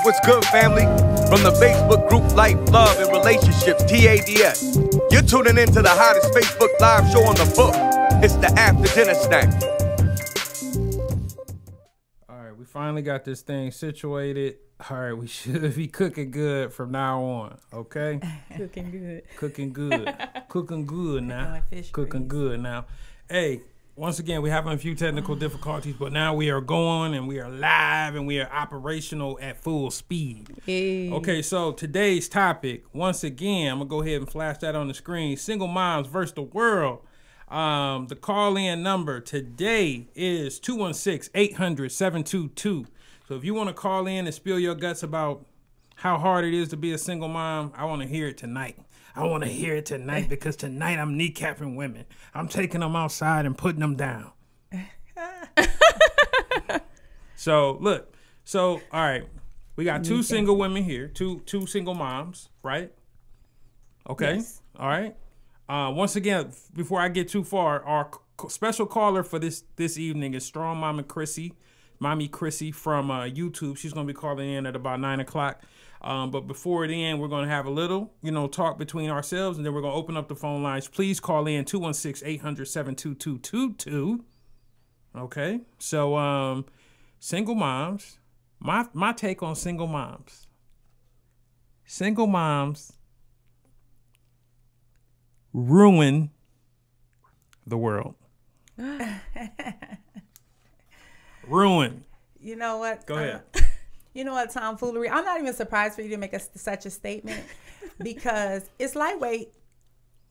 What's good, family? From the Facebook group Life, Love, and Relationships, TADS. You're tuning into the hottest Facebook live show on the book. It's the After Dinner Snack. All right, we finally got this thing situated. All right, we should be cooking good from now on, okay? Cooking good. Cooking good. Cooking good now. Like fish Cooking grease. good now. Hey, once again, we're having a few technical difficulties, but now we are going and we are live and we are operational at full speed. Hey. Okay, so today's topic, once again, I'm going to go ahead and flash that on the screen. Single moms versus the world. The call-in number today is 216-800-7222. So if you want to call in and spill your guts about how hard it is to be a single mom, I want to hear it tonight. I want to hear it tonight because tonight I'm kneecapping women. I'm taking them outside and putting them down. So look, all right, we got two single women here, two single moms, right? Okay, yes. All right. Once again, before I get too far, our special caller for this evening is Strong Mommy Chrissy from YouTube. She's going to be calling in at about 9 o'clock. But before then, we're going to have a little, talk between ourselves, and then we're going to open up the phone lines. Please call in 216-800-7222. Okay. So, single moms, my take on single moms. Single moms ruin the world. Ruin. You know what? Go ahead. You know what, tomfoolery? I'm not even surprised for you to make such a statement because it's lightweight.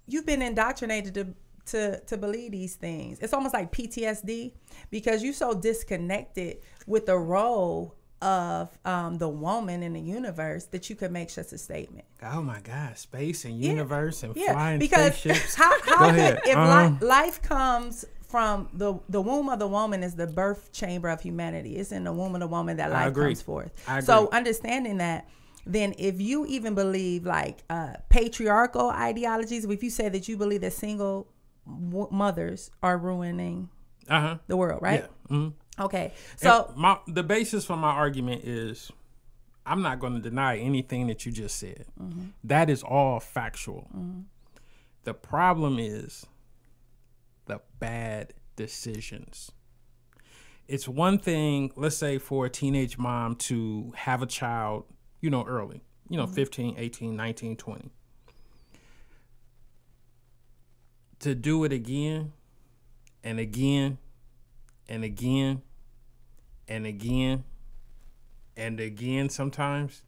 You've been indoctrinated to believe these things. It's almost like PTSD because you're so disconnected with the role of the woman in the universe that you could make such a statement. Oh my God, space and universe and flying because spaceships. How could, if life comes from the womb of the woman is the birth chamber of humanity. It's in the womb of the woman that life comes forth. So understanding that, then if you even believe like patriarchal ideologies, if you say that you believe that single mothers are ruining the world, right? Yeah. Mm-hmm. Okay. So the basis for my argument is I'm not going to deny anything that you just said. Mm-hmm. That is all factual. Mm-hmm. The problem is the bad decisions. It's one thing, let's say for a teenage mom to have a child, early, 15, 18, 19, 20. To do it again and again and again and again and again sometimes,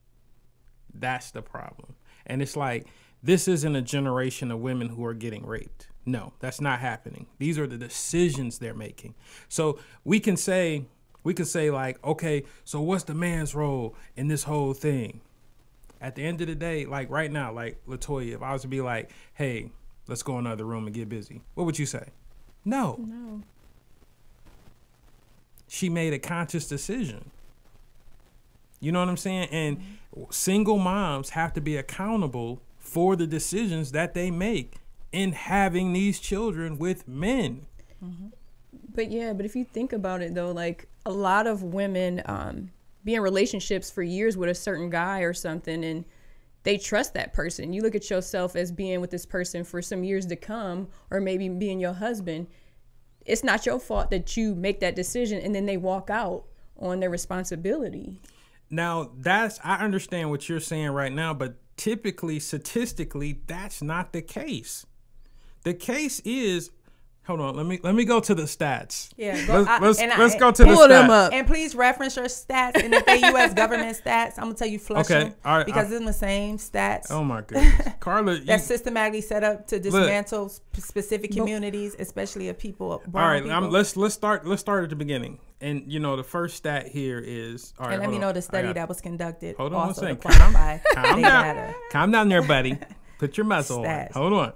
that's the problem. And it's like, this isn't a generation of women who are getting raped. No, that's not happening. These are the decisions they're making. So we can say like, okay, so what's the man's role in this whole thing? At the end of the day, like right now, like Latoya, if I was to be like, hey, let's go in another room and get busy, what would you say? No. She made a conscious decision. You know what I'm saying? And single moms have to be accountable for the decisions that they make in having these children with men. Mm-hmm. But if you think about it though, like a lot of women be in relationships for years with a certain guy or something and they trust that person. You look at yourself as being with this person for some years to come, or maybe being your husband. It's not your fault that you make that decision and then they walk out on their responsibility. Now I understand what you're saying right now, but typically, statistically, that's not the case. The case is, hold on, let me go to the stats. Yeah, let's go to the stats. And please reference your stats, and if they U.S. government stats, I'm gonna tell you flush them, all right, because it's the same stats. Oh my goodness, Carla, that's systematically set up to dismantle specific communities, especially of people. All right, let's start at the beginning. And the first stat here is. All right, and let me know the study that was conducted. Hold on also one second. Calm down. Calm down there, buddy. Put your muzzle on. Hold on.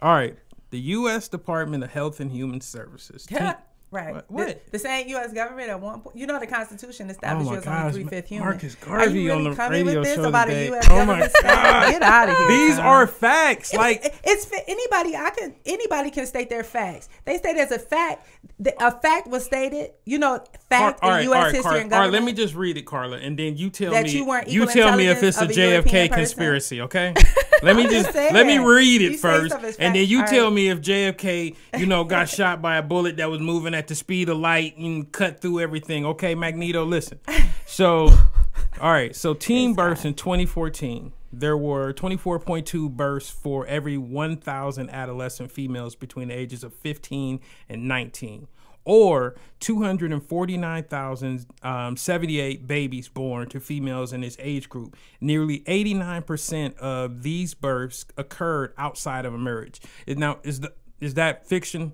All right. The U.S. Department of Health and Human Services, Right. What? The same U.S. government at one point. You know, the Constitution established you as only 3/5 human. Marcus Garvey really on the coming radio with this show about today. a U.S. government? Get out of here. These are facts. Anybody can state their facts. They state as a fact. A fact was stated. You know, fact in U.S. history and government. All right, let me just read it, Carla, and then you tell that me. You tell me if it's a JFK conspiracy. Okay. Let me read it first, and then you tell me if JFK, got shot by a bullet that was moving at the speed of light and cut through everything. Okay, Magneto, listen. So, all right. So, teen births in 2014, there were 24.2 births for every 1,000 adolescent females between the ages of 15 and 19. Or 249,078 babies born to females in this age group. Nearly 89% of these births occurred outside of a marriage. Now, is that fiction?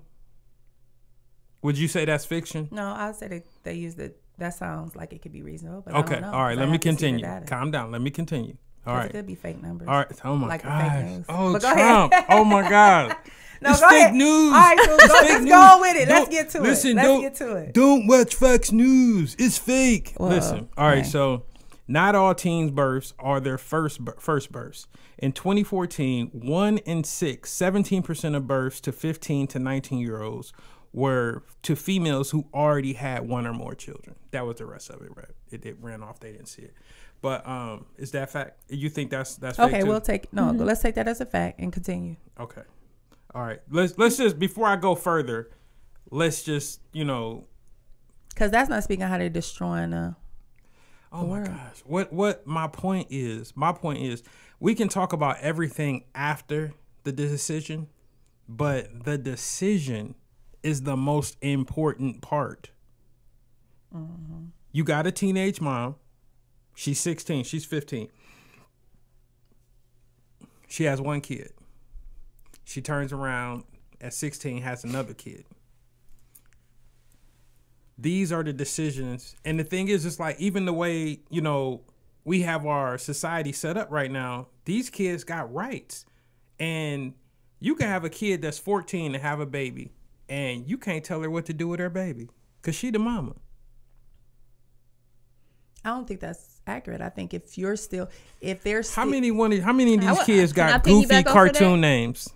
Would you say that's fiction? No, I would say they use it. That sounds like it could be reasonable. But okay, I don't know, all right. Let me continue. Calm down. Let me continue. All right. It could be fake numbers. All right. Oh my gosh. Oh, but Trump. Oh my God. No, it's go fake ahead. news. All right, so let's go with it. Let's get to it. Let's get to it. Don't watch Fox News. It's fake. Well, listen. All right. So, not all teens' births are their first births. In 2014, 1 in 6, 17% of births to 15 to 19-year-olds were to females who already had one or more children. That was the rest of it, right? It ran off. They didn't see it. But is that fact? You think that's fake okay? Too? Let's take that as a fact and continue. Okay. All right. Let's just, before I go further, let's just, because that's not speaking how they're destroying the world. My gosh. What my point is, we can talk about everything after the decision, but the decision is the most important part. Mm-hmm. You got a teenage mom. She's 16. She's 15. She has one kid. She turns around at 16, has another kid. These are the decisions. And the thing is, it's like, even the way, we have our society set up right now, these kids got rights. And you can have a kid that's 14 and have a baby, and you can't tell her what to do with her baby because she the mama. I don't think that's accurate. I think if they're still, how many of these kids got goofy cartoon names?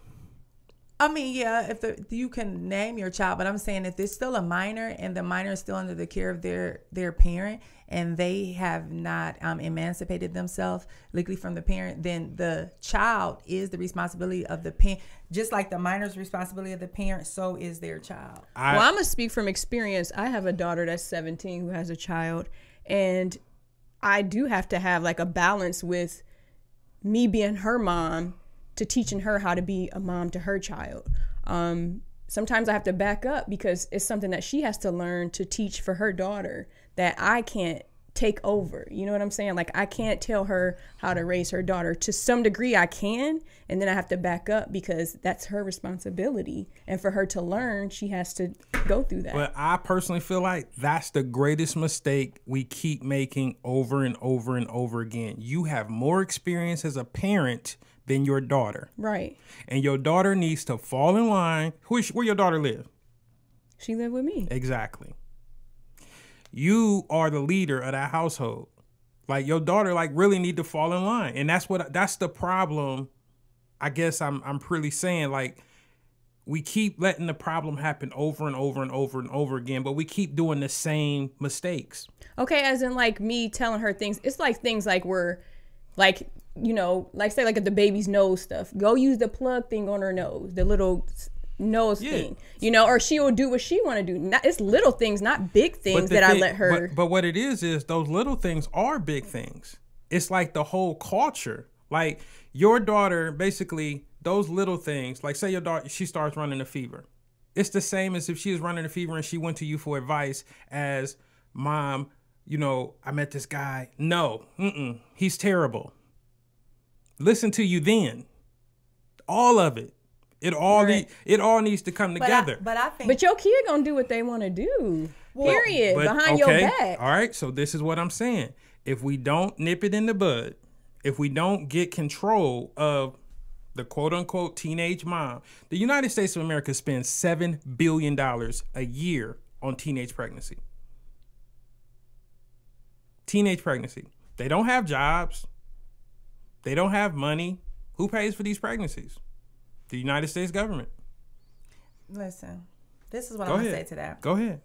I mean, yeah, you can name your child, but I'm saying if there's still a minor and the minor is still under the care of their parent and they have not emancipated themselves legally from the parent, then the child is the responsibility of the parent. Just like the minor's responsibility of the parent, so is their child. Well, I'm going to speak from experience. I have a daughter that's 17 who has a child, and I do have to have like a balance with me being her mom to teaching her how to be a mom to her child. Sometimes I have to back up because it's something that she has to learn to teach for her daughter that I can't take over. You know what I'm saying? Like, I can't tell her how to raise her daughter. To some degree I can, and then I have to back up because that's her responsibility. And for her to learn, she has to go through that. But I personally feel like that's the greatest mistake we keep making over and over and over again. You have more experience as a parent than your daughter. Right. And your daughter needs to fall in line. Where your daughter live? She live with me. Exactly. You are the leader of that household. Like, your daughter really need to fall in line. And that's the problem. I guess I'm really saying, like, we keep letting the problem happen over and over and over and over again, but we keep doing the same mistakes. Okay, as in like me telling her things. It's like things like we're like, like say like at the baby's nose stuff. Go use the plug thing on her nose, the little nose thing, or she will do what she want to do. It's little things, not big things that I let her. But what it is those little things are big things. It's like the whole culture. Like, your daughter, basically, those little things, like say your daughter, she starts running a fever. It's the same as if she was running a fever and she went to you for advice as, Mom, I met this guy. No, he's terrible. Listen to you then. All of it. It all needs to come together. But your kid gonna do what they want to do. Period. Behind your back. All right. So this is what I'm saying. If we don't nip it in the bud, if we don't get control of the quote unquote teenage mom, the United States of America spends $7 billion a year on teenage pregnancy. Teenage pregnancy. They don't have jobs. They don't have money. Who pays for these pregnancies? The United States government. Listen, this is what I'm going to say to that. Go ahead.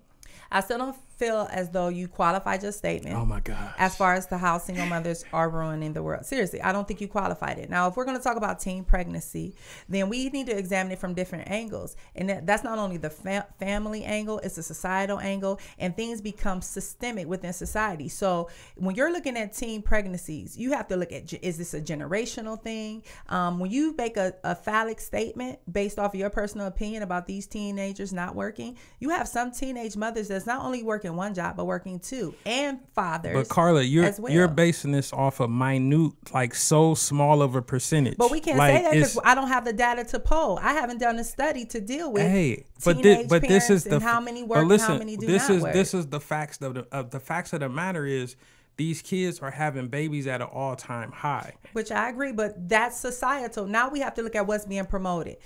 I still don't feel as though you qualified your statement. Oh my God. As far as how single mothers are ruining the world. Seriously, I don't think you qualified it. Now, if we're going to talk about teen pregnancy, then we need to examine it from different angles. And that's not only the family angle, it's a societal angle, and things become systemic within society. So when you're looking at teen pregnancies, you have to look at, is this a generational thing? When you make a phallic statement based off of your personal opinion about these teenagers not working, you have some teenage mothers that's not only working one job but working two, and fathers. But Carla, you're well. basing this off of minute, like so small of a percentage. But we can't say that because I don't have the data to poll. I haven't done a study to deal with. But this is the how many work and how many do not work. This is the facts of the facts of the matter is these kids are having babies at an all-time high. Which I agree, but that's societal. Now we have to look at what's being promoted.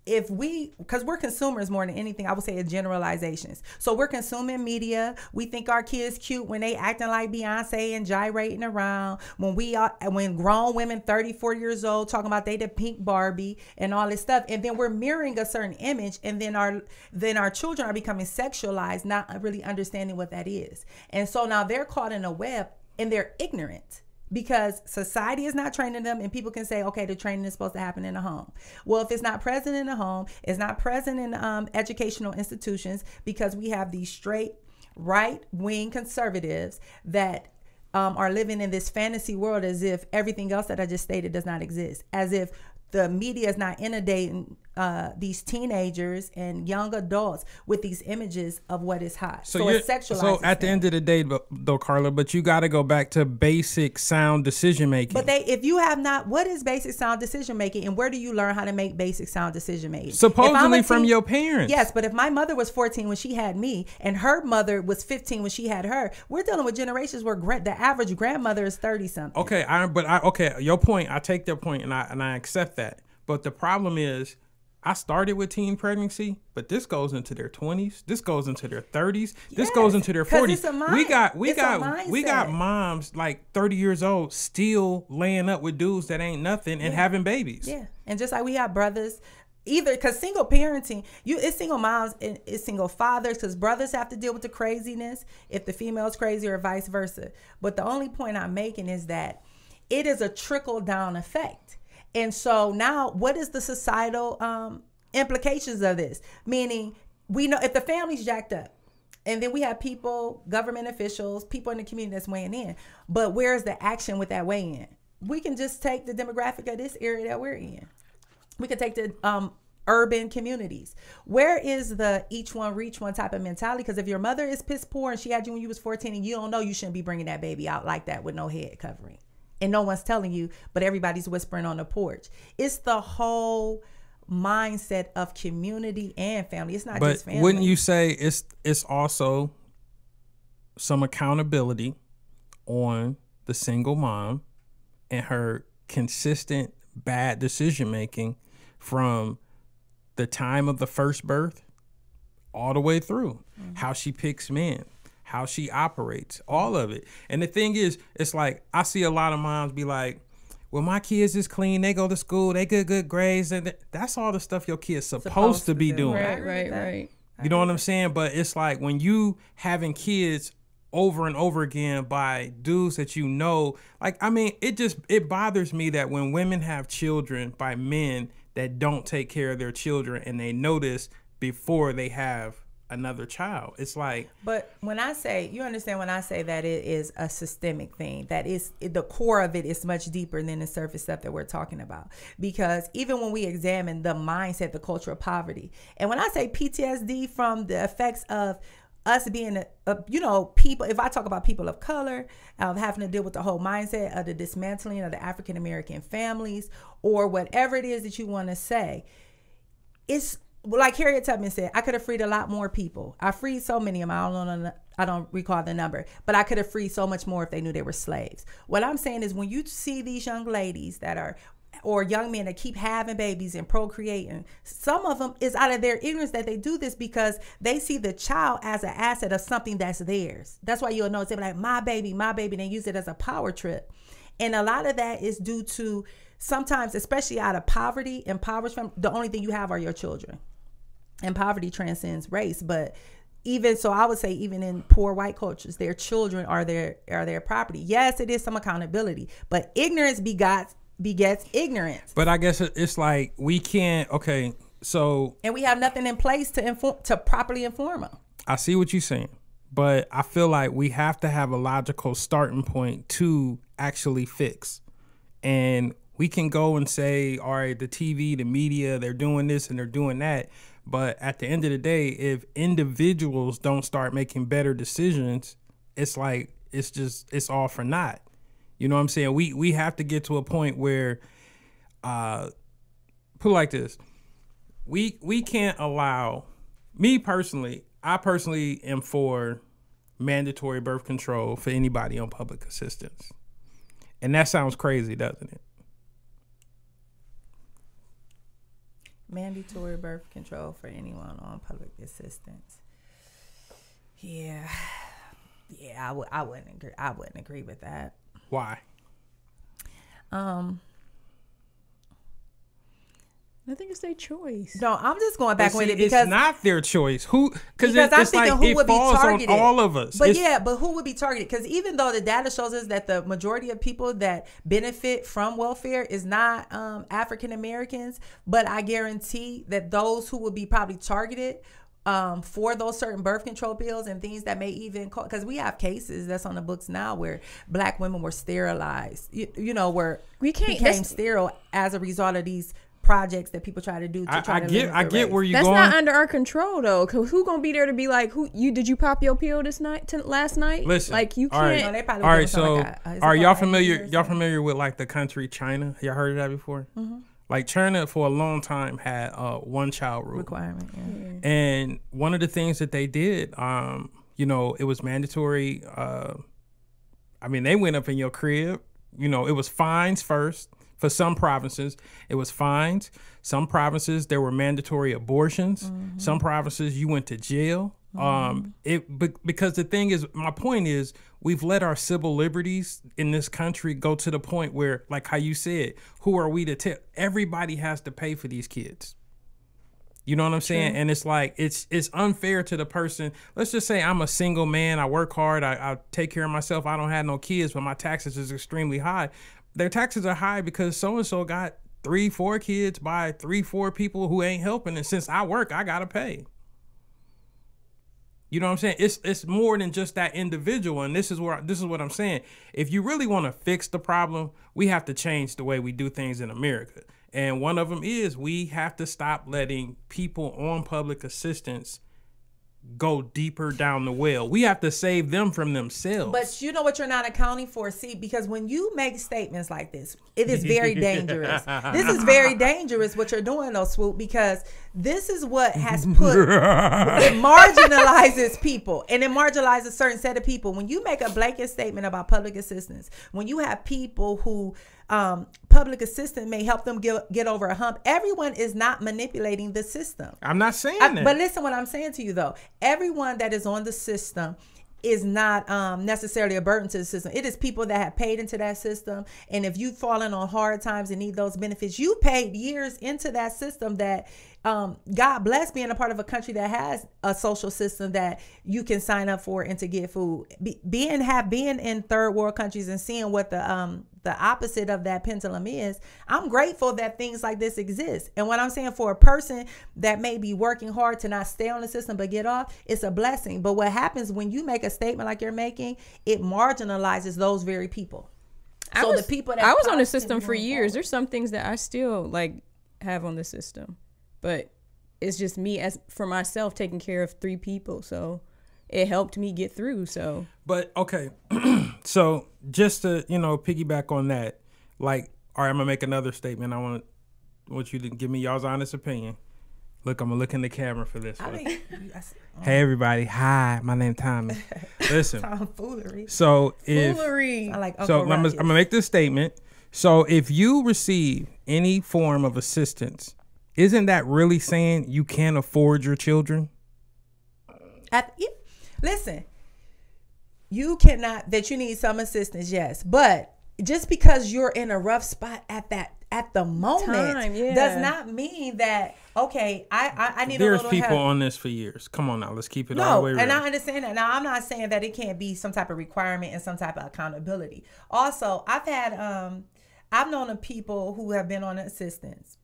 Because we're consumers more than anything, I would say it's generalizations. So we're consuming media. We think our kids cute when they acting like Beyonce and gyrating around. When grown women, 30, 40 years old, talking about they the pink Barbie and all this stuff. And then we're mirroring a certain image. And then our children are becoming sexualized, not really understanding what that is. And so now they're caught in a web and they're ignorant. Because society is not training them, and people can say, okay, the training is supposed to happen in the home. Well, if it's not present in the home, it's not present in educational institutions, because we have these straight right-wing conservatives that are living in this fantasy world as if everything else that I just stated does not exist, as if the media is not inundating these teenagers and young adults with these images of what is hot. So it's sexualized. So at the end of the day, though, Carla, but you got to go back to basic sound decision making. But if you have not, what is basic sound decision making, and where do you learn how to make basic sound decision making? Supposedly from your parents. Yes, but if my mother was 14 when she had me, and her mother was 15 when she had her, we're dealing with generations where the average grandmother is 30 something. Okay, your point. I take their point, and I accept that. But the problem is, I started with teen pregnancy, but this goes into their 20s. This goes into their 30s. This goes into their 40s. We got moms like 30 years old still laying up with dudes that ain't nothing and having babies. Yeah, and just like we have brothers, either because single parenting, it's single moms and it's single fathers, because brothers have to deal with the craziness if the female's crazy or vice versa. But the only point I'm making is that it is a trickle down effect. And so now, what is the societal implications of this? Meaning, we know if the family's jacked up, and then we have people, government officials, people in the community that's weighing in. But where's the action with that weigh-in? We can just take the demographic of this area that we're in. We could take the urban communities. Where is the each one reach one type of mentality? Because if your mother is piss poor and she had you when you was 14 and you don't know, you shouldn't be bringing that baby out like that with no head covering. And no one's telling you, but everybody's whispering on the porch. It's the whole mindset of community and family. It's not just family. But wouldn't you say it's also some accountability on the single mom and her consistent bad decision making from the time of the first birth all the way through? Mm-hmm. How she picks men, how she operates, all of it. And the thing is, it's like I see a lot of moms be like, well, my kids is clean, they go to school, they get good grades, and that's all the stuff your kids supposed to be doing. Right. You know what I'm saying? But it's like when you having kids over and over again by dudes that you know, like, I mean, it bothers me that when women have children by men that don't take care of their children and they know this before they have another child. It's like, but when I say, you understand when I say that it is a systemic thing, that is the core of it is much deeper than the surface stuff that we're talking about. Because even when we examine the mindset, the culture of poverty, and when I say PTSD from the effects of us being people, if I talk about people of color, having to deal with the whole mindset of the dismantling of the African American families, or whatever it is that you want to say, it's like Harriet Tubman said, I could have freed a lot more people. I freed so many of them. I don't recall the number, but I could have freed so much more if they knew they were slaves. What I'm saying is, when you see these young ladies that are or young men that keep having babies and procreating, some of them is out of their ignorance that they do this because they see the child as an asset of something that's theirs. That's why you'll notice they be like, my baby, and they use it as a power trip. And a lot of that is due to sometimes, especially out of poverty, impoverished family, the only thing you have are your children. And poverty transcends race, but even so, I would say even in poor white cultures, their children are their property. Yes, it is some accountability, but ignorance begets ignorance. But I guess it's like we can't. Okay, so and we have nothing in place to properly inform them. I see what you're saying, but I feel like we have to have a logical starting point to actually fix. And we can go and say, all right, the TV, the media, they're doing this and they're doing that. But at the end of the day, if individuals don't start making better decisions, it's like it's all for naught. You know what I'm saying? We have to get to a point where, put it like this, we can't allow, me personally, I personally am for mandatory birth control for anybody on public assistance. And that sounds crazy, doesn't it? Mandatory birth control for anyone on public assistance. Yeah, I wouldn't agree with that. Why? I think it's their choice. No, I'm just going back with it because it's not their choice. Because I'm thinking like who would be targeted. On all of us. But who would be targeted? Because even though the data shows us that the majority of people that benefit from welfare is not African Americans, but I guarantee that those who would be probably targeted for those certain birth control pills and things that may even because we have cases that's on the books now where Black women were sterilized, where became sterile as a result of these projects that people try to do to try to I get where you're going. That's not under our control though. Cause who gonna be there to be like, did you pop your pill last night? Listen, like you can't. No, they probably all right, so are y'all familiar? Y'all familiar with like the country China? Y'all heard of that before? Mm-hmm. Like China for a long time had one child rule requirement, yeah. And one of the things that they did, it was mandatory. They went up in your crib. It was fines first. For some provinces, it was fines. Some provinces, there were mandatory abortions. Mm-hmm. Some provinces, you went to jail. Mm-hmm. Because the thing is, my point is, we've let our civil liberties in this country go to the point where, like how you said, who are we to tell? Everybody has to pay for these kids. You know what I'm saying? True. And it's like, it's unfair to the person. Let's just say I'm a single man. I work hard. I take care of myself. I don't have no kids, but my taxes is extremely high. Their taxes are high because so-and-so got 3-4 kids by 3-4 people who ain't helping. And since I work, I got to pay. You know what I'm saying? It's more than just that individual. And this is what I'm saying. If you really want to fix the problem, we have to change the way we do things in America. And one of them is we have to stop letting people on public assistance go deeper down the well. We have to save them from themselves. But you know what you're not accounting for? See, because when you make statements like this, it is very dangerous. This is very dangerous what you're doing though, Swoop, because this is what has put, it marginalizes people and it marginalizes a certain set of people. When you make a blanket statement about public assistance, when you have people who public assistance may help them get over a hump. Everyone is not manipulating the system. I'm not saying that. But listen what I'm saying to you though. Everyone that is on the system is not necessarily a burden to the system. It is people that have paid into that system. And if you've fallen on hard times and need those benefits, you paid years into that system that God bless being a part of a country that has a social system that you can sign up for and to get food. Being in third world countries and seeing what the opposite of that pendulum is, I'm grateful that things like this exist. And what I'm saying, for a person that may be working hard to not stay on the system but get off, it's a blessing. But what happens when you make a statement like you're making, it marginalizes those very people. I was on the system for years. There's some things that I still have on the system, but it's just me as for myself taking care of 3 people. So it helped me get through. So, but okay. So just to, piggyback on that, all right, I'm gonna make another statement. I want you to give me y'all's honest opinion. Look, I'm gonna look in the camera for this one. Hey everybody, hi, my name's Tommy. Listen, tomfoolery. So I like I'm gonna make this statement. So if you receive any form of assistance, isn't that really saying you can't afford your children? Listen, you cannot, that you need some assistance, yes. But just because you're in a rough spot at the moment does not mean that, okay, I need a little help. There's people on this for years. Come on now, let's keep it all the way real. And I understand that. Now, I'm not saying that it can't be some type of requirement and some type of accountability. Also, I've known of people who have been on assistance.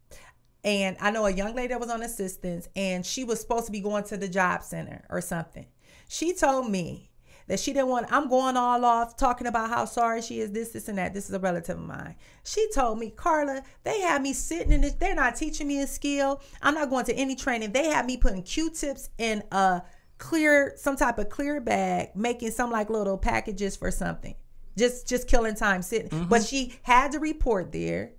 And I know a young lady that was on assistance, and she was supposed to be going to the job center or something. She told me that she didn't want, I'm going all off talking about how sorry she is, this, and that. This is a relative of mine. She told me, Carla, they have me sitting in this, they're not teaching me a skill. I'm not going to any training. They have me putting Q-tips in some type of clear bag, making some like little packages for something. Just killing time sitting. Mm-hmm. But she had to report there,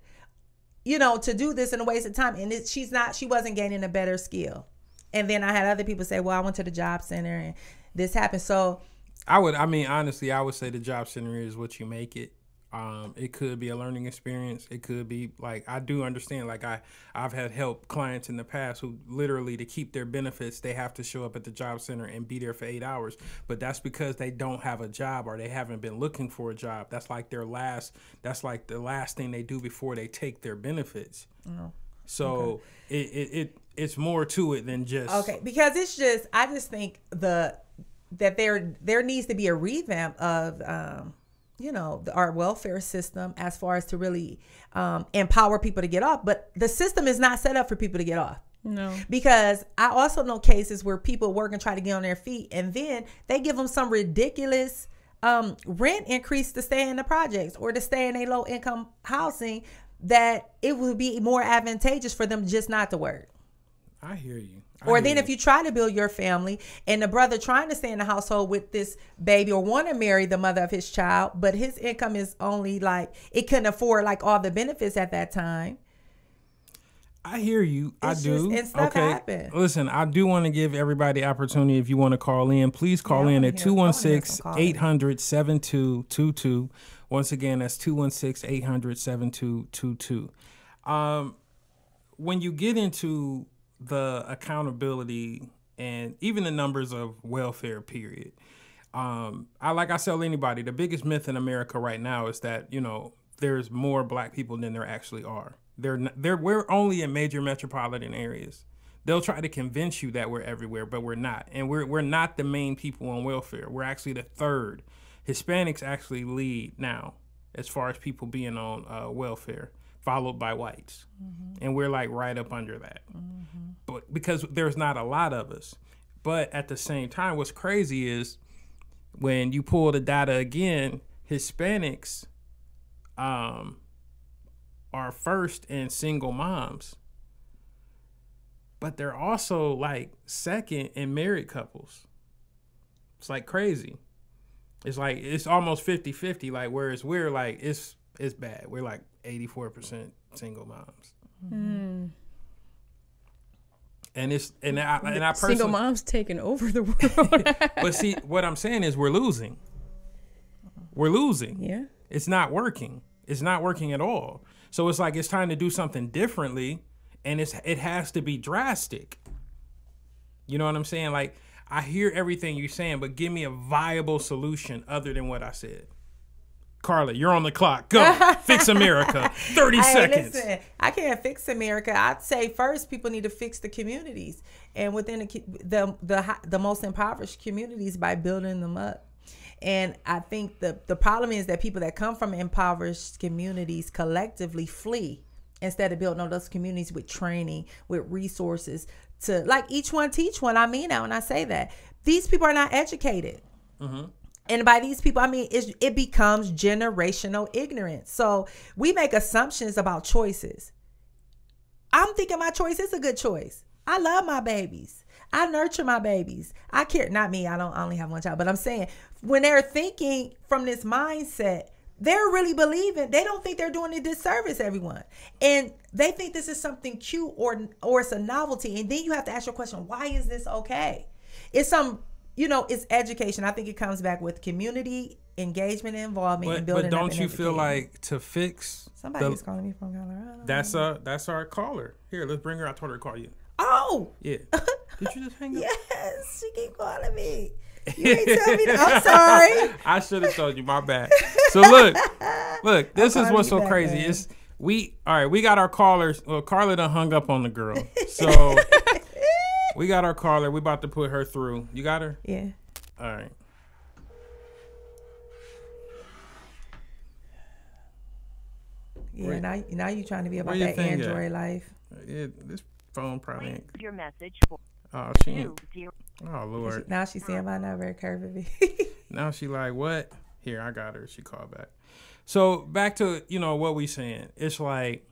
to do this in a waste of time. And she wasn't gaining a better skill. And then I had other people say, well, I went to the job center and this happened. So honestly, I would say the job center is what you make it. It could be a learning experience. It could be like, I do understand, like I've had help clients in the past who literally, to keep their benefits, they have to show up at the job center and be there for 8 hours. But that's because they don't have a job or they haven't been looking for a job. That's like the last thing they do before they take their benefits. Oh. So it's more to it than just. Okay. Because I just think that there needs to be a revamp of, our welfare system as far as to really empower people to get off. But the system is not set up for people to get off. No. Because I also know cases where people work and try to get on their feet, and then they give them some ridiculous rent increase to stay in the projects or to stay in a low income housing, that it would be more advantageous for them just not to work. I hear you. If you try to build your family and the brother trying to stay in the household with this baby or want to marry the mother of his child, but his income is only like, it couldn't afford like all the benefits at that time. I hear you. I do. And stuff happen. Listen, I do want to give everybody the opportunity. If you want to call in, please call in at 216-800-7222. Once again, that's 216-800-7222. When you get into the accountability and even the numbers of welfare period, like I tell anybody, the biggest myth in America right now is that, there's more black people than there actually are. We're only in major metropolitan areas. They'll try to convince you that we're everywhere, but we're not. And we're not the main people on welfare. We're actually the third. Hispanics actually lead now as far as people being on welfare, followed by whites. Mm-hmm. And we're like right up under that. Mm-hmm. But because there's not a lot of us. But at the same time, what's crazy is when you pull the data again, Hispanics are first in single moms. But they're also like second in married couples. It's like crazy. It's like it's almost 50-50, like whereas we're like it's bad. We're like 84% single moms. Mm. And I personally, single moms taking over the world. But see, what I'm saying is we're losing. We're losing. Yeah. It's not working. It's not working at all. So it's like it's time to do something differently, and it has to be drastic. You know what I'm saying? Like, I hear everything you're saying, but give me a viable solution other than what I said. Carla, you're on the clock. Go. Fix America. 30 seconds. Listen, I can't fix America. I'd say first people need to fix the communities, and within the most impoverished communities by building them up. And I think the problem is that people that come from impoverished communities collectively flee instead of building on those communities with training, with resources to, like, each one teach one. I mean that when I say that. These people are not educated. Mm-hmm. And by these people, I mean, it becomes generational ignorance. So we make assumptions about choices. I'm thinking my choice is a good choice. I love my babies. I nurture my babies. I care. Not me. I only have one child. But I'm saying when they're thinking from this mindset, they're really believing. They don't think they're doing a disservice to everyone. And they think this is something cute or it's a novelty. And then you have to ask your question, why is this okay? It's it's education. I think it comes back with community engagement and involvement in building. But don't you feel like to fix? Somebody's calling me from Colorado. That's our caller. Here, let's bring her. I told her to call you. Oh. Yeah. Did you just hang up? Yes, she keep calling me. You ain't tell me that. I'm sorry. I should have told you. My bad. So look. This is what's so crazy. Man. We got our callers. Well, Carla done hung up on the girl. So we got our caller. We about to put her through. You got her? Yeah. All right. Yeah. Now you trying to be about that Android life. Yeah. This phone probably ain't. Your message for. Oh, she ain't. Oh, Lord. Now she's saying my number curvy. Now she like, what? Here, I got her. She called back. So back to, what we saying. It's like,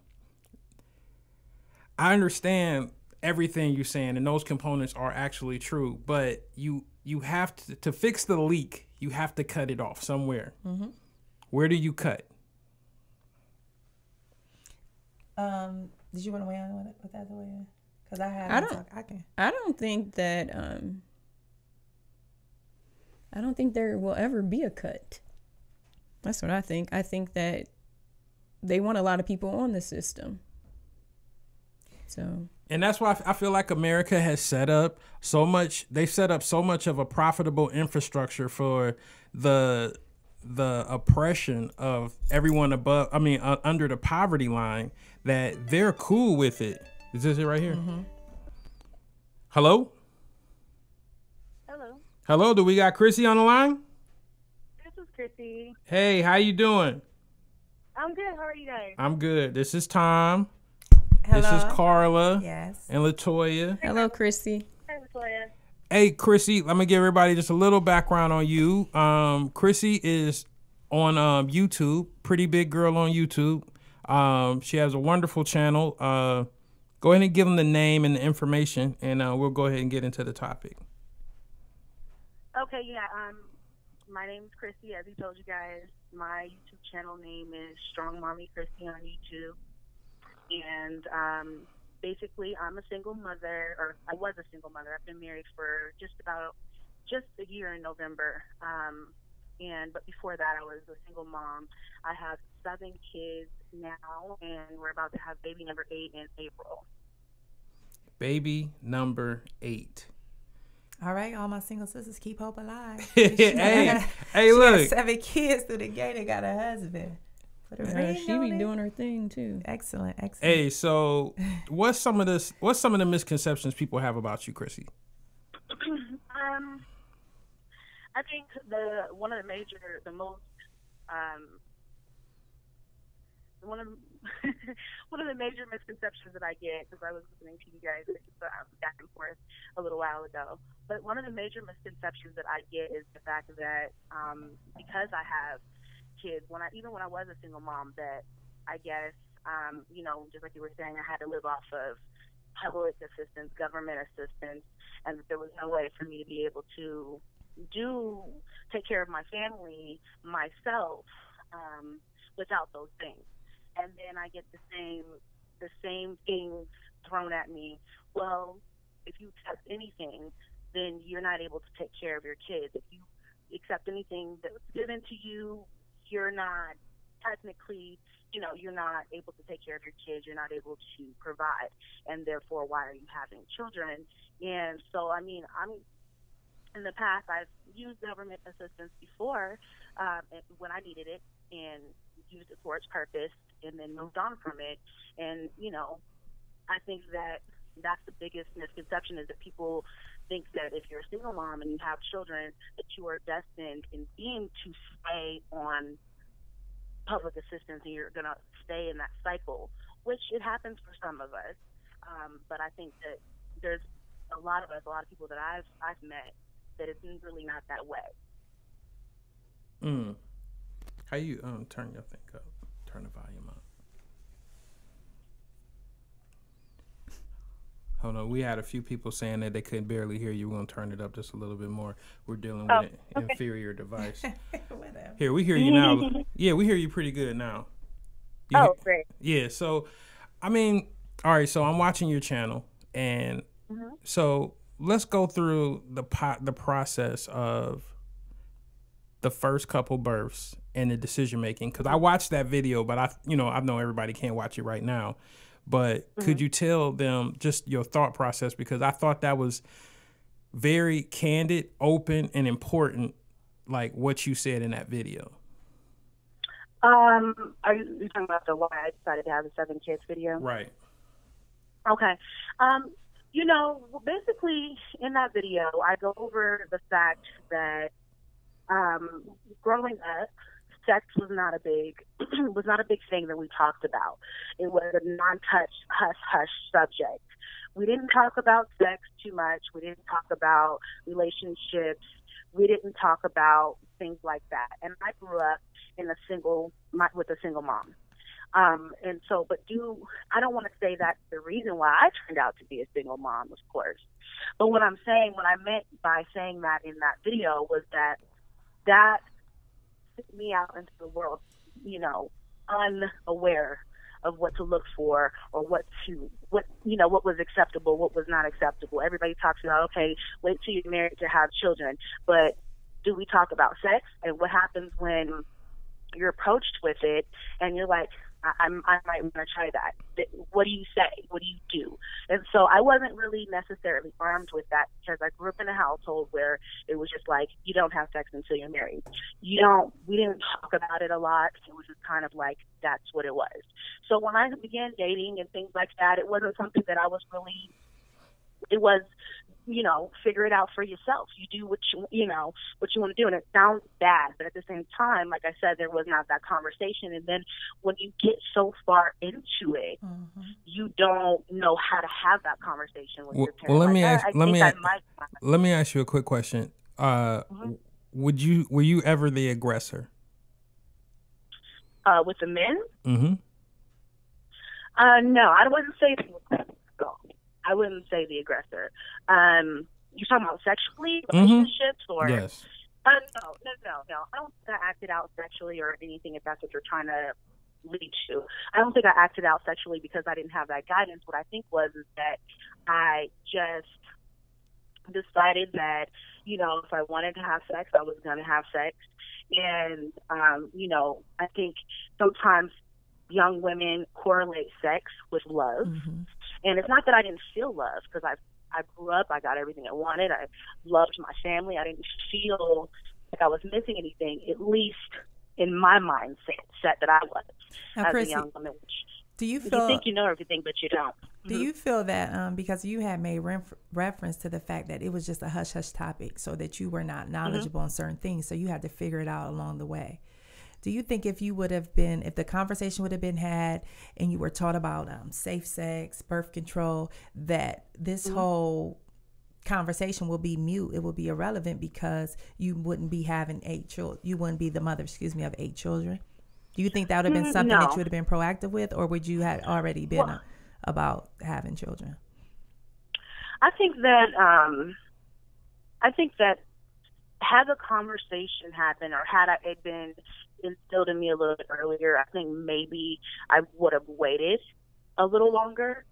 I understand everything you're saying, and those components are actually true, but you have to fix the leak, you have to cut it off somewhere. Mm-hmm. Where do you cut? Did you want to weigh in with that way? Because I don't think that I don't think there will ever be a cut. That's what I think. I think that they want a lot of people on the system. So. And that's why I feel like America has set up so much. They've set up so much of a profitable infrastructure for the oppression of everyone under the poverty line, that they're cool with it. Is this it right here? Mm-hmm. Hello? Hello, do we got Chrissy on the line? This is Chrissy. Hey, how you doing? I'm good. How are you guys? I'm good. This is Tom. Hello. This is Carla. Yes. And Latoya. Hello, Chrissy. Hi, Latoya. Hey, Chrissy, let me give everybody just a little background on you. Chrissy is on YouTube, pretty big girl on YouTube. She has a wonderful channel. Go ahead and give them the name and the information, and we'll go ahead and get into the topic. Okay, yeah. My name is Chrissy. As he told you guys, my YouTube channel name is Strong Mommy Chrissy on YouTube. And basically, I'm a single mother, or I was a single mother. I've been married for just a year in November. But before that, I was a single mom. I have 7 kids now, and we're about to have baby number 8 in April. Baby number 8. All right, all my single sisters, keep hope alive. Hey, look. 7 kids through the gate and got a husband. She be doing her thing too. Excellent. Hey, so what's some of the misconceptions people have about you, Chrissy? I think one of the major misconceptions that I get, because I was listening to you guys back and forth a little while ago, but one of the major misconceptions that I get is the fact that because I have kids, when I was a single mom, that I guess just like you were saying, I had to live off of public assistance, government assistance, and that there was no way for me to be able to take care of my family myself without those things. And then I get the same things thrown at me. Well, if you accept anything, then you're not able to take care of your kids. If you accept anything that's given to you, you're not technically, you're not able to take care of your kids. You're not able to provide, and therefore, why are you having children? And so, I'm in the past, I've used government assistance before when I needed it, and used it for its purpose, and then moved on from it. And I think that's the biggest misconception, is that people think that if you're a single mom and you have children, that you are destined and deemed to stay on public assistance, and you're going to stay in that cycle, which it happens for some of us. But I think that there's a lot of people that I've met, that it's really not that way. How you turn your thing up? Turn the volume up. Hold on, we had a few people saying that they couldn't barely hear you. We're gonna turn it up just a little bit more. We're dealing with an inferior device. Whatever. Here, we hear you now. Yeah, we hear you pretty good now. Great. Yeah, so all right. So I'm watching your channel, and so let's go through the process of the first couple births and the decision making? Because I watched that video, but I know everybody can't watch it right now. But could you tell them just your thought process? Because I thought that was very candid, open, and important, like what you said in that video. Are you talking about the why I decided to have the 7 kids video? Right. Okay. Basically in that video, I go over the fact that growing up, sex was not a big thing that we talked about. It was a non-touch, hush subject. We didn't talk about sex too much. We didn't talk about relationships. We didn't talk about things like that. And I grew up with a single mom. I don't want to say that's the reason why I turned out to be a single mom, of course. But what I meant by saying that in that video was that sent me out into the world, unaware of what to look for or what was acceptable, what was not acceptable. Everybody talks about, okay, wait till you're married to have children. But do we talk about sex and what happens when you're approached with it and you're like, I might want to try that. What do you say? What do you do? And so I wasn't really necessarily armed with that because I grew up in a household where it was just like, you don't have sex until you're married. We didn't talk about it a lot. It was just kind of like, that's what it was. So when I began dating and things like that, it wasn't something that I was really, it was, figure it out for yourself. You do what you want to do. And it sounds bad, but at the same time, like I said, there was not that conversation. And then when you get so far into it, you don't know how to have that conversation with your parents. Well, let me ask you a quick question. Were you ever the aggressor? With the men? Mm-hmm. No, I wouldn't say the aggressor. I wouldn't say the aggressor. You're talking about sexually, relationships, or? Yes. No. I don't think I acted out sexually or anything, if that's what you're trying to lead to. I don't think I acted out sexually because I didn't have that guidance. What I think is that I just decided that, if I wanted to have sex, I was going to have sex. And, I think sometimes young women correlate sex with love. And it's not that I didn't feel love, because I grew up, I got everything I wanted. I loved my family. I didn't feel like I was missing anything, at least in my mindset that I was now, as Chrissy, a young woman. Do you feel, you think you know everything, but you don't. Do you feel that because you had made reference to the fact that it was just a hush-hush topic, so that you were not knowledgeable on certain things, so you had to figure it out along the way? Do you think if the conversation would have been had and you were taught about safe sex, birth control, that this whole conversation will be mute? It will be irrelevant because you wouldn't be having 8 children. You wouldn't be the mother, of 8 children. Do you think that would have been something that you would have been proactive with, or would you have already been about having children? I think that had the conversation happened, or had it been instilled in me a little bit earlier, I think maybe I would have waited a little longer.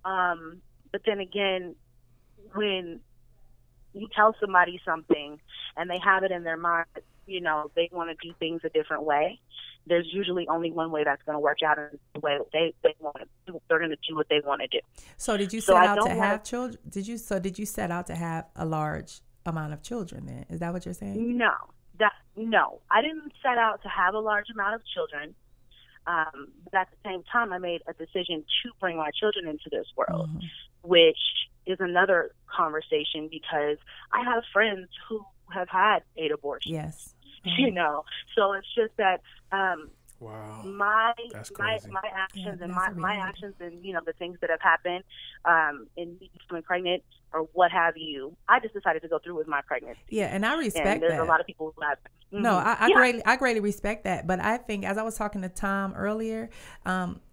But then again, when you tell somebody something and they have it in their mind, they want to do things a different way, there's usually only one way that's going to work out, in the way that they want to do. They're going to do what they want to do. So did you set out to have children? Did you set out to have a large amount of children then? Is that what you're saying? No, I didn't set out to have a large amount of children. But at the same time, I made a decision to bring my children into this world, which is another conversation, because I have friends who have had 8 abortions. Yes. So it's just that wow, my Yeah, actions and my actions and the things that have happened in becoming pregnant or what have you, I just decided to go through with my pregnancy. Yeah, and I respect that. There's a lot of people who have. No, I greatly respect that. But I think, as I was talking to Tom earlier,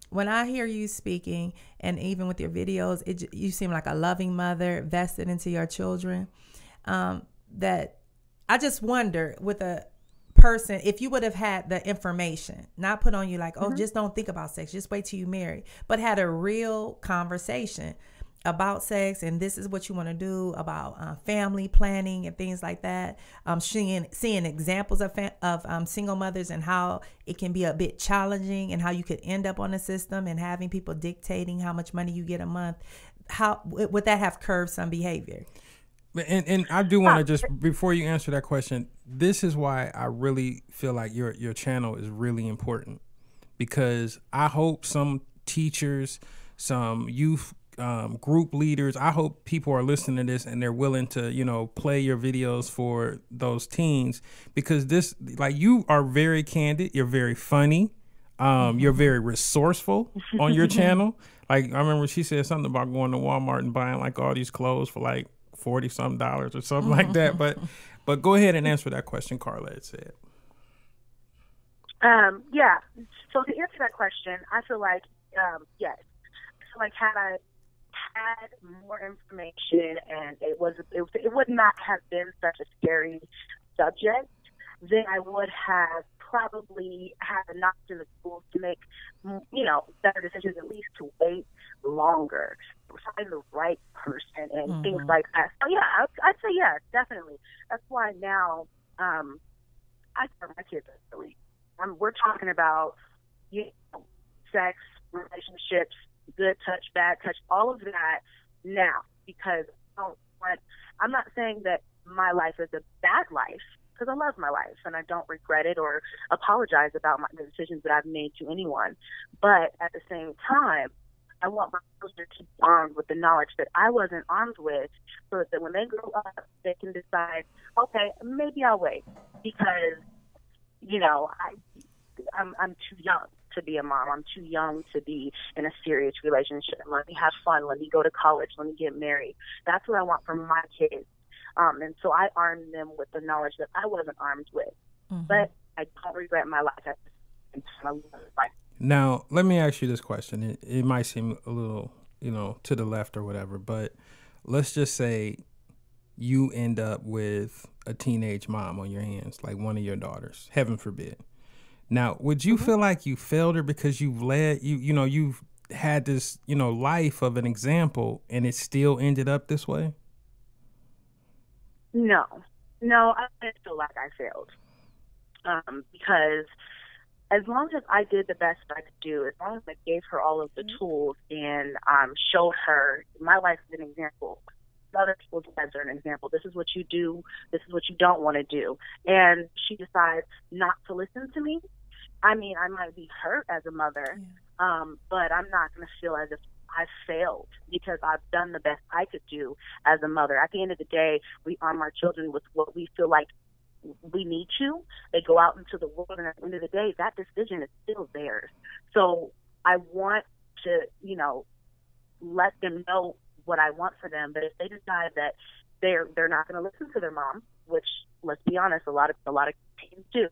when I hear you speaking, and even with your videos, you seem like a loving mother, vested into your children. That I just wonder, with a person, if you would have had the information, not put on you like, just don't think about sex, just wait till you marry, but had a real conversation. about sex, and this is what you want to do about family planning and things like that. Seeing examples of single mothers and how it can be a bit challenging and how you could end up on a system and having people dictating how much money you get a month. How would that have curbed some behavior? And I do want to just, before you answer that question, this is why I really feel like your channel is really important, because I hope some teachers, some youth group leaders, I hope people are listening to this and they're willing to, play your videos for those teens, because this, like, you are very candid, you're very funny, you're very resourceful on your channel. Like, I remember she said something about going to Walmart and buying like all these clothes for like $40-some or something like that. But go ahead and answer that question Carla had said. Yeah. So to answer that question, I feel like yes. So like, had I had more information and it would not have been such a scary subject, then I would have probably had enough in the schools to make, better decisions, at least to wait longer, find the right person and things like that. So yeah, I'd say yes, definitely. That's why now I tell my kids early. We're talking about sex, relationships, good touch, bad touch, all of that now, because I'm not saying that my life is a bad life, because I love my life and I don't regret it or apologize about the decisions that I've made to anyone. But at the same time, I want my children to be armed with the knowledge that I wasn't armed with, so that when they grow up, they can decide, okay, maybe I'll wait, because, I'm too young to be a mom. I'm too young to be in a serious relationship. Let me have fun. Let me go to college. Let me get married. That's what I want for my kids. And so I armed them with the knowledge that I wasn't armed with. But I don't regret my life. Now, let me ask you this question. It might seem a little, to the left or whatever, but let's just say you end up with a teenage mom on your hands, like one of your daughters, heaven forbid. Now, would you feel like you failed her because you've you've had this, life of an example and it still ended up this way? No, I didn't feel like I failed. Because as long as I did the best I could do, as long as I gave her all of the tools and showed her my life is an example, other people's lives are an example. This is what you do. This is what you don't want to do. And she decides not to listen to me. I mean, I might be hurt as a mother, but I'm not going to feel as if I failed, because I've done the best I could do as a mother. At the end of the day, we arm our children with what we feel like we need to. They go out into the world, and at the end of the day, that decision is still theirs. So I want to, let them know what I want for them. But if they decide that they're not going to listen to their mom, which, let's be honest, a lot of teens do,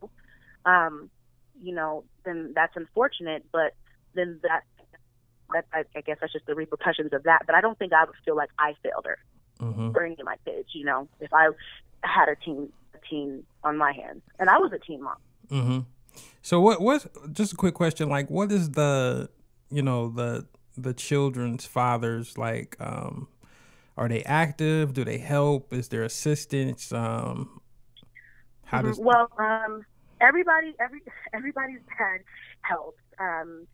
then that's unfortunate. But then that I guess that's just the repercussions of that. But I don't think I would feel like I failed her or any of my kids. If I had a teen on my hands, and I was a teen mom. So what's just a quick question? Like, what is the children's fathers like? Are they active? Do they help? Is there assistance? How does? Well, everybody's dad helps, and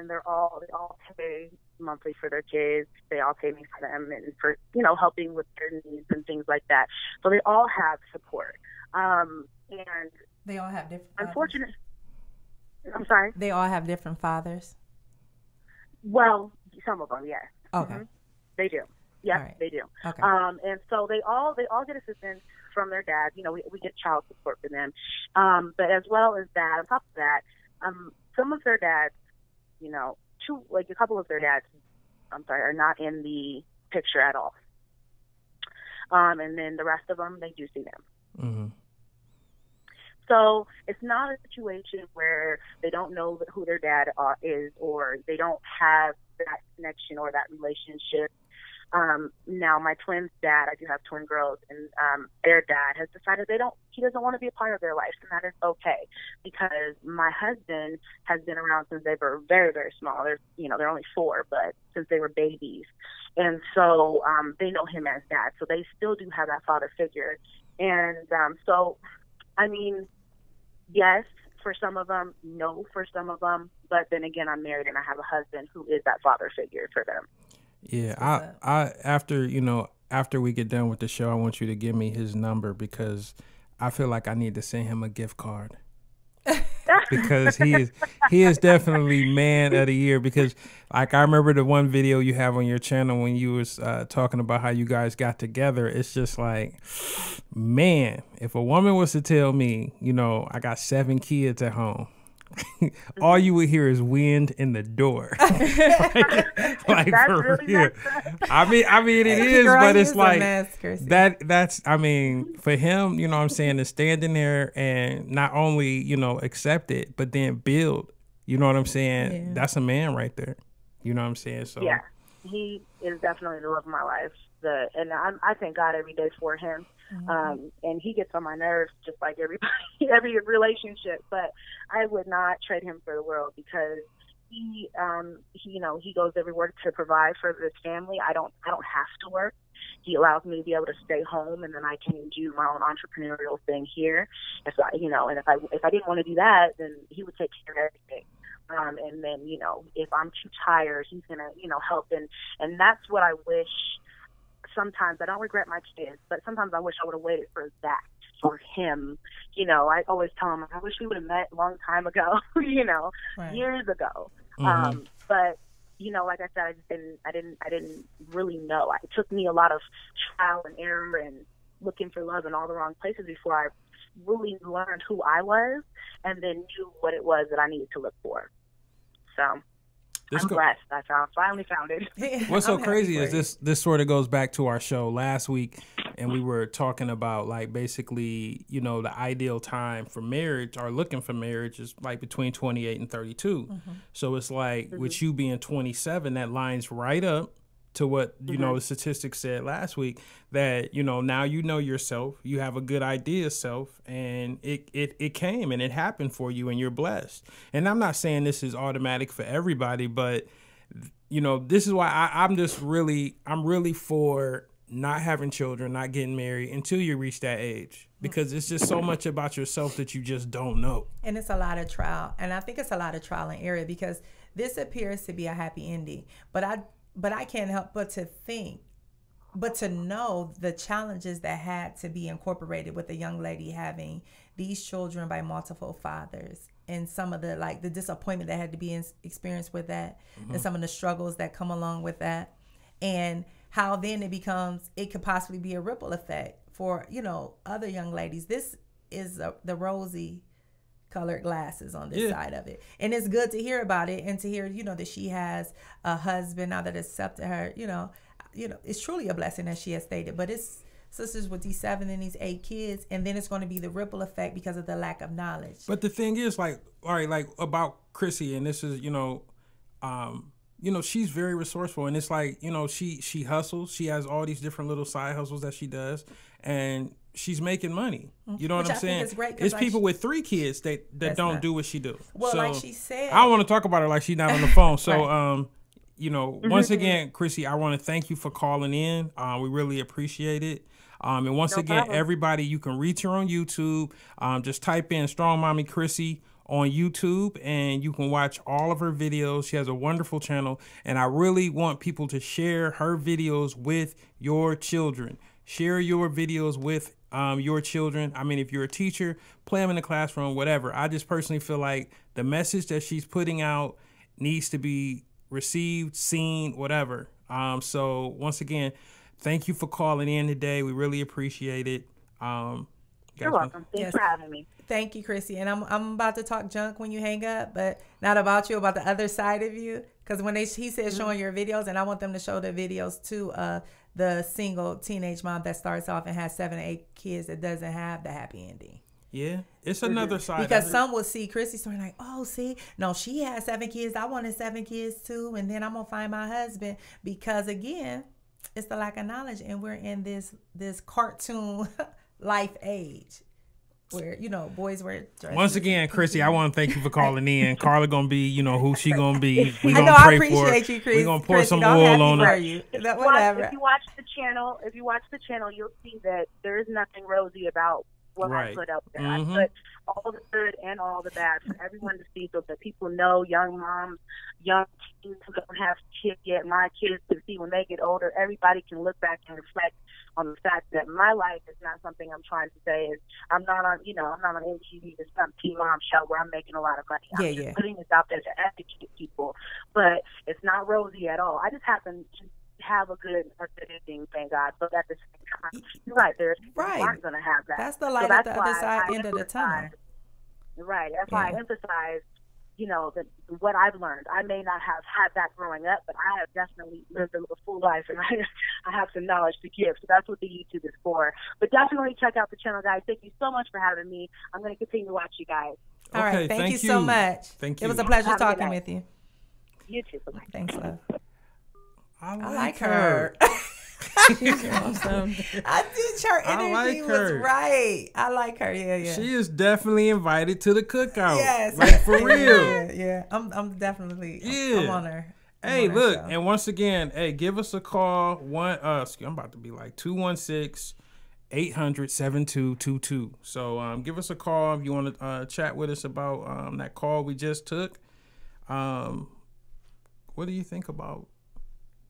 they all pay monthly for their kids. They all pay me for them and for helping with their needs and things like that. So they all have support, and they all have different. Unfortunate. I'm sorry. They all have different fathers. Well, some of them, yes. Okay. They do. Yes, right. They do. Okay. And so they all get assistance from their dads. We get child support for them. But as well as that, on top of that, some of their dads, a couple of their dads, are not in the picture at all. And then the rest of them, they do see them. So it's not a situation where they don't know who their dad is, or they don't have that connection or that relationship. Now my twins' dad, I do have twin girls, and their dad has decided he doesn't want to be a part of their life, and that is okay, because my husband has been around since they were very, very small. They're only 4, but since they were babies, and so they know him as dad, so they still do have that father figure, and so I mean, yes, for some of them, no, for some of them, but then again, I'm married and I have a husband who is that father figure for them. Yeah, I after we get done with the show, I want you to give me his number, because I feel like I need to send him a gift card. Because he is definitely man of the year. Because like I remember the one video you have on your channel when you was talking about how you guys got together. It's just like, man, if a woman was to tell me, I got 7 kids at home, all you would hear is wind in the door. like that's for really real. I mean, it is, Girl, but it's like that's. I mean, for him, you know what I'm saying, to stand in there and not only accept it, but then build. You know what I'm saying? Yeah. That's a man right there. You know what I'm saying? So yeah, he is definitely the love of my life. And I thank God every day for him. Mm-hmm. And he gets on my nerves just like everybody, every relationship. But I would not trade him for the world, because he goes everywhere to provide for his family. I don't have to work. He allows me to be able to stay home, and then I can do my own entrepreneurial thing here. And if I didn't want to do that, then he would take care of everything. And then if I'm too tired, he's gonna help. And that's what I wish. Sometimes I don't regret my kids, but sometimes I wish I would have waited for that, for him. I always tell him, I wish we would have met a long time ago, right. Years ago. Mm-hmm. But like I said, I didn't really know. It took me a lot of trial and error and looking for love in all the wrong places before I really learned who I was, and then knew what it was that I needed to look for. So I'm blessed. I finally found it. What's so crazy is this sort of goes back to our show last week, and we were talking about like basically, the ideal time for marriage or looking for marriage is like between 28 and 32. Mm-hmm. So it's like with you being 27, that lines right up to what, the statistics said last week, that, now yourself, you have a good idea of self, and it came and it happened for you, and you're blessed. And I'm not saying this is automatic for everybody, but, this is why I'm really for not having children, not getting married until you reach that age, because it's just so much about yourself that you just don't know. And it's a lot of trial. And I think it's a lot of trial and error, because this appears to be a happy ending, but I can't help but to know the challenges that had to be incorporated with a young lady having these children by multiple fathers, and some of the disappointment that had to be experienced with that, and some of the struggles that come along with that, and how then it could possibly be a ripple effect for, other young ladies. This is the rosy colored glasses on this side of it, and it's good to hear about it, and to hear that she has a husband now that accepted her. It's truly a blessing, as she has stated. But it's sisters with these 7 and these 8 kids, and then it's going to be the ripple effect because of the lack of knowledge. But the thing is, all right, about Chrissy, and this is she's very resourceful, and it's like she hustles. She has all these different little side hustles that she does, and she's making money. You know what I'm saying? It's people with 3 kids that don't do what she do. Well, so, like she said, I don't want to talk about her like she's not on the phone. So, right. Once again, Chrissy, I want to thank you for calling in. We really appreciate it. And once again, everybody, you can reach her on YouTube. Just type in Strong Mommy Chrissy on YouTube, and you can watch all of her videos. She has a wonderful channel, and I really want people to share her videos with your children. Share your videos with your children. I mean, if you're a teacher, play them in the classroom, whatever. I just personally feel like the message that she's putting out needs to be received, seen, whatever. So once again, thank you for calling in today. We really appreciate it. You're welcome. Thanks for having me. Thank you, Chrissy. And I'm about to talk junk when you hang up, but not about you, about the other side of you. Because when he said showing your videos, and I want them to show the videos to the single teenage mom that starts off and has 7 or 8 kids that doesn't have the happy ending. Yeah, it's another side. Because some will see Chrissy's story like, oh, see, no, she has 7 kids. I wanted 7 kids too. And then I'm going to find my husband. Because again, it's the lack of knowledge, and we're in this cartoon life age where, you know, boys wear dresses. Once again, Chrissy, I want to thank you for calling in. Carla gonna be, you know, who she gonna be. We I gonna know, pray I appreciate for you, Chris. We're gonna pour Chrissy, some oil on her. Whatever. If you watch the channel, you'll see that there is nothing rosy about what I put up there. I put all the good and all the bad for everyone to see, so that people know, young moms, young teens who don't have kids yet, my kids, to see when they get older, everybody can look back and reflect on the fact that my life is not something I'm trying to say is I'm not on MTV, this some teen mom show where I'm making a lot of money. I'm just putting this out there to educate people, but it's not rosy at all. I just happen to have a good ending, thank God. But at the same time, you're right, there's people who aren't going to have that. That's the light at the other side, end of the tunnel. Right. That's why I emphasize, you know, that what I've learned. I may not have had that growing up, but I have definitely lived a full life, and I have some knowledge to give. So that's what the YouTube is for. But definitely check out the channel, guys. Thank you so much for having me. I'm going to continue to watch you guys. All right. Thank you so much. Thank you. It was a pleasure talking with you. You too. Bye-bye. Thanks, love. I like her. She's awesome. I think her energy was right. I like her. Yeah. She is definitely invited to the cookout. Yes. Like, for real. Yeah. I'm definitely I'm on her. Hey, look, and once again, give us a call. I'm about to be like 216-800-7222. So give us a call if you want to chat with us about that call we just took. What do you think about?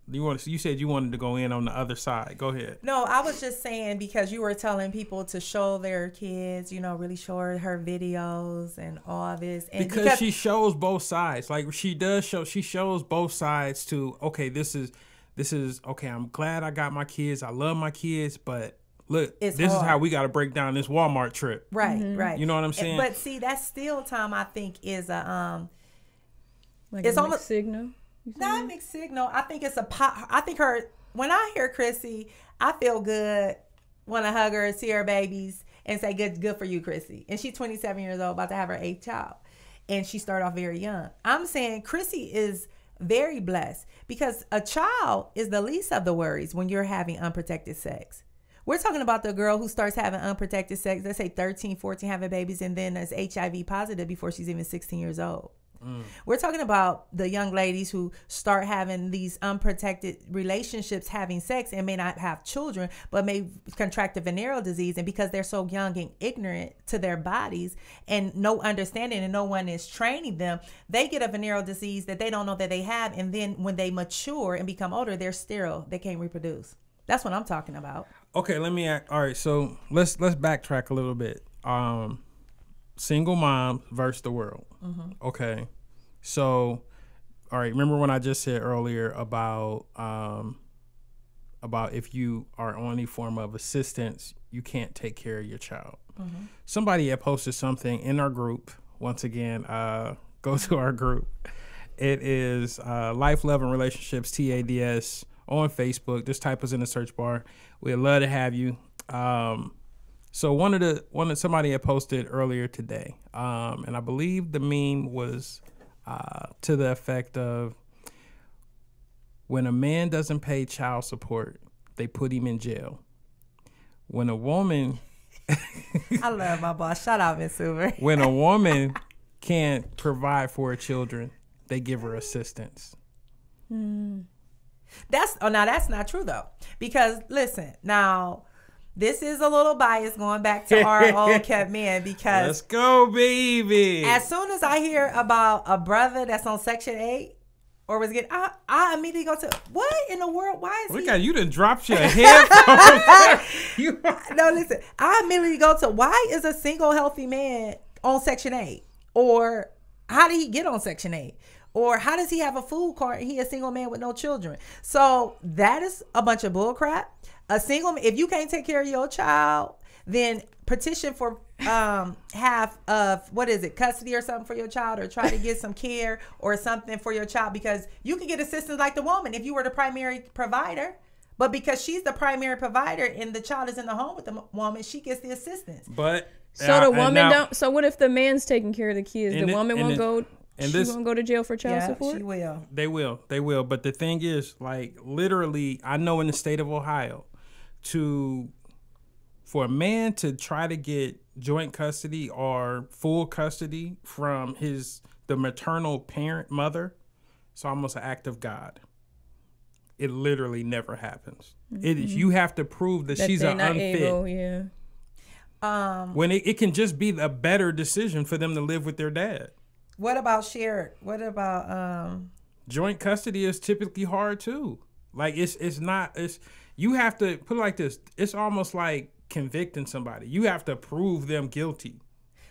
You said you wanted to go in on the other side. Go ahead. No, I was just saying, because you were telling people to show their kids, you know, really show her videos and all this. And because she shows both sides. Like, she shows both sides to, okay, this is okay, I'm glad I got my kids. I love my kids, but look, this is how we got to break down this Walmart trip. Right, right. You know what I'm saying? But see, that's still time, I think, is a it's almost signal. Not mixed signal. I think it's I think when I hear Chrissy, I feel good, want to hug her, see her babies, and say, good for you, Chrissy. And she's 27 years old, about to have her 8th child. And she started off very young. I'm saying Chrissy is very blessed, because a child is the least of the worries when you're having unprotected sex. We're talking about the girl who starts having unprotected sex, let's say 13, 14, having babies, and then is HIV positive before she's even 16 years old. We're talking about the young ladies who start having these unprotected relationships, having sex, and may not have children, but may contract a venereal disease. And because they're so young and ignorant to their bodies and no understanding, and no one is training them, they get a venereal disease that they don't know that they have. And then when they mature and become older, they're sterile. They can't reproduce. That's what I'm talking about. Okay, let me act. All right, so let's backtrack a little bit. Single mom versus the world. Okay, so all right, remember when I just said earlier about if you are on any form of assistance, you can't take care of your child. Somebody had posted something in our group. Once again, go to our group. It is Life, Love, and Relationships, TADS, on Facebook. Just type us in the search bar. We'd love to have you. So somebody had posted earlier today, and I believe the meme was to the effect of, when a man doesn't pay child support, they put him in jail. When a woman I love my boss. Shout out, Miss Hoover. When a woman can't provide for her children, they give her assistance. That's not true though, because listen, now this is a little bias going back to our old kept men, because let's go, baby. As soon as I hear about a brother that's on Section 8 or was getting, I immediately go to, what in the world? Why is Look at you done dropped your headphones. No, listen, I immediately go to, why is a single healthy man on Section 8? Or how did he get on Section 8? Or how does he have a food card and he a single man with no children? So that is a bunch of bull crap. If you can't take care of your child, then petition for half of, custody or something for your child, or try to get some care or something for your child, because you can get assistance like the woman if you were the primary provider. But because she's the primary provider and the child is in the home with the woman, she gets the assistance. But so the woman don't. So what if the man's taking care of the kids? The woman won't go. And she won't go to jail for child support? She will. They will. But the thing is, like, literally, I know in the state of Ohio, for a man to try to get joint custody or full custody from the maternal parent mother, it's almost an act of God. It literally never happens. It is, you have to prove that she's an unfit. Able, yeah. When it can just be a better decision for them to live with their dad. What about shared? What about joint custody is typically hard too. Like it's you have to put it like this. It's almost like convicting somebody. You have to prove them guilty.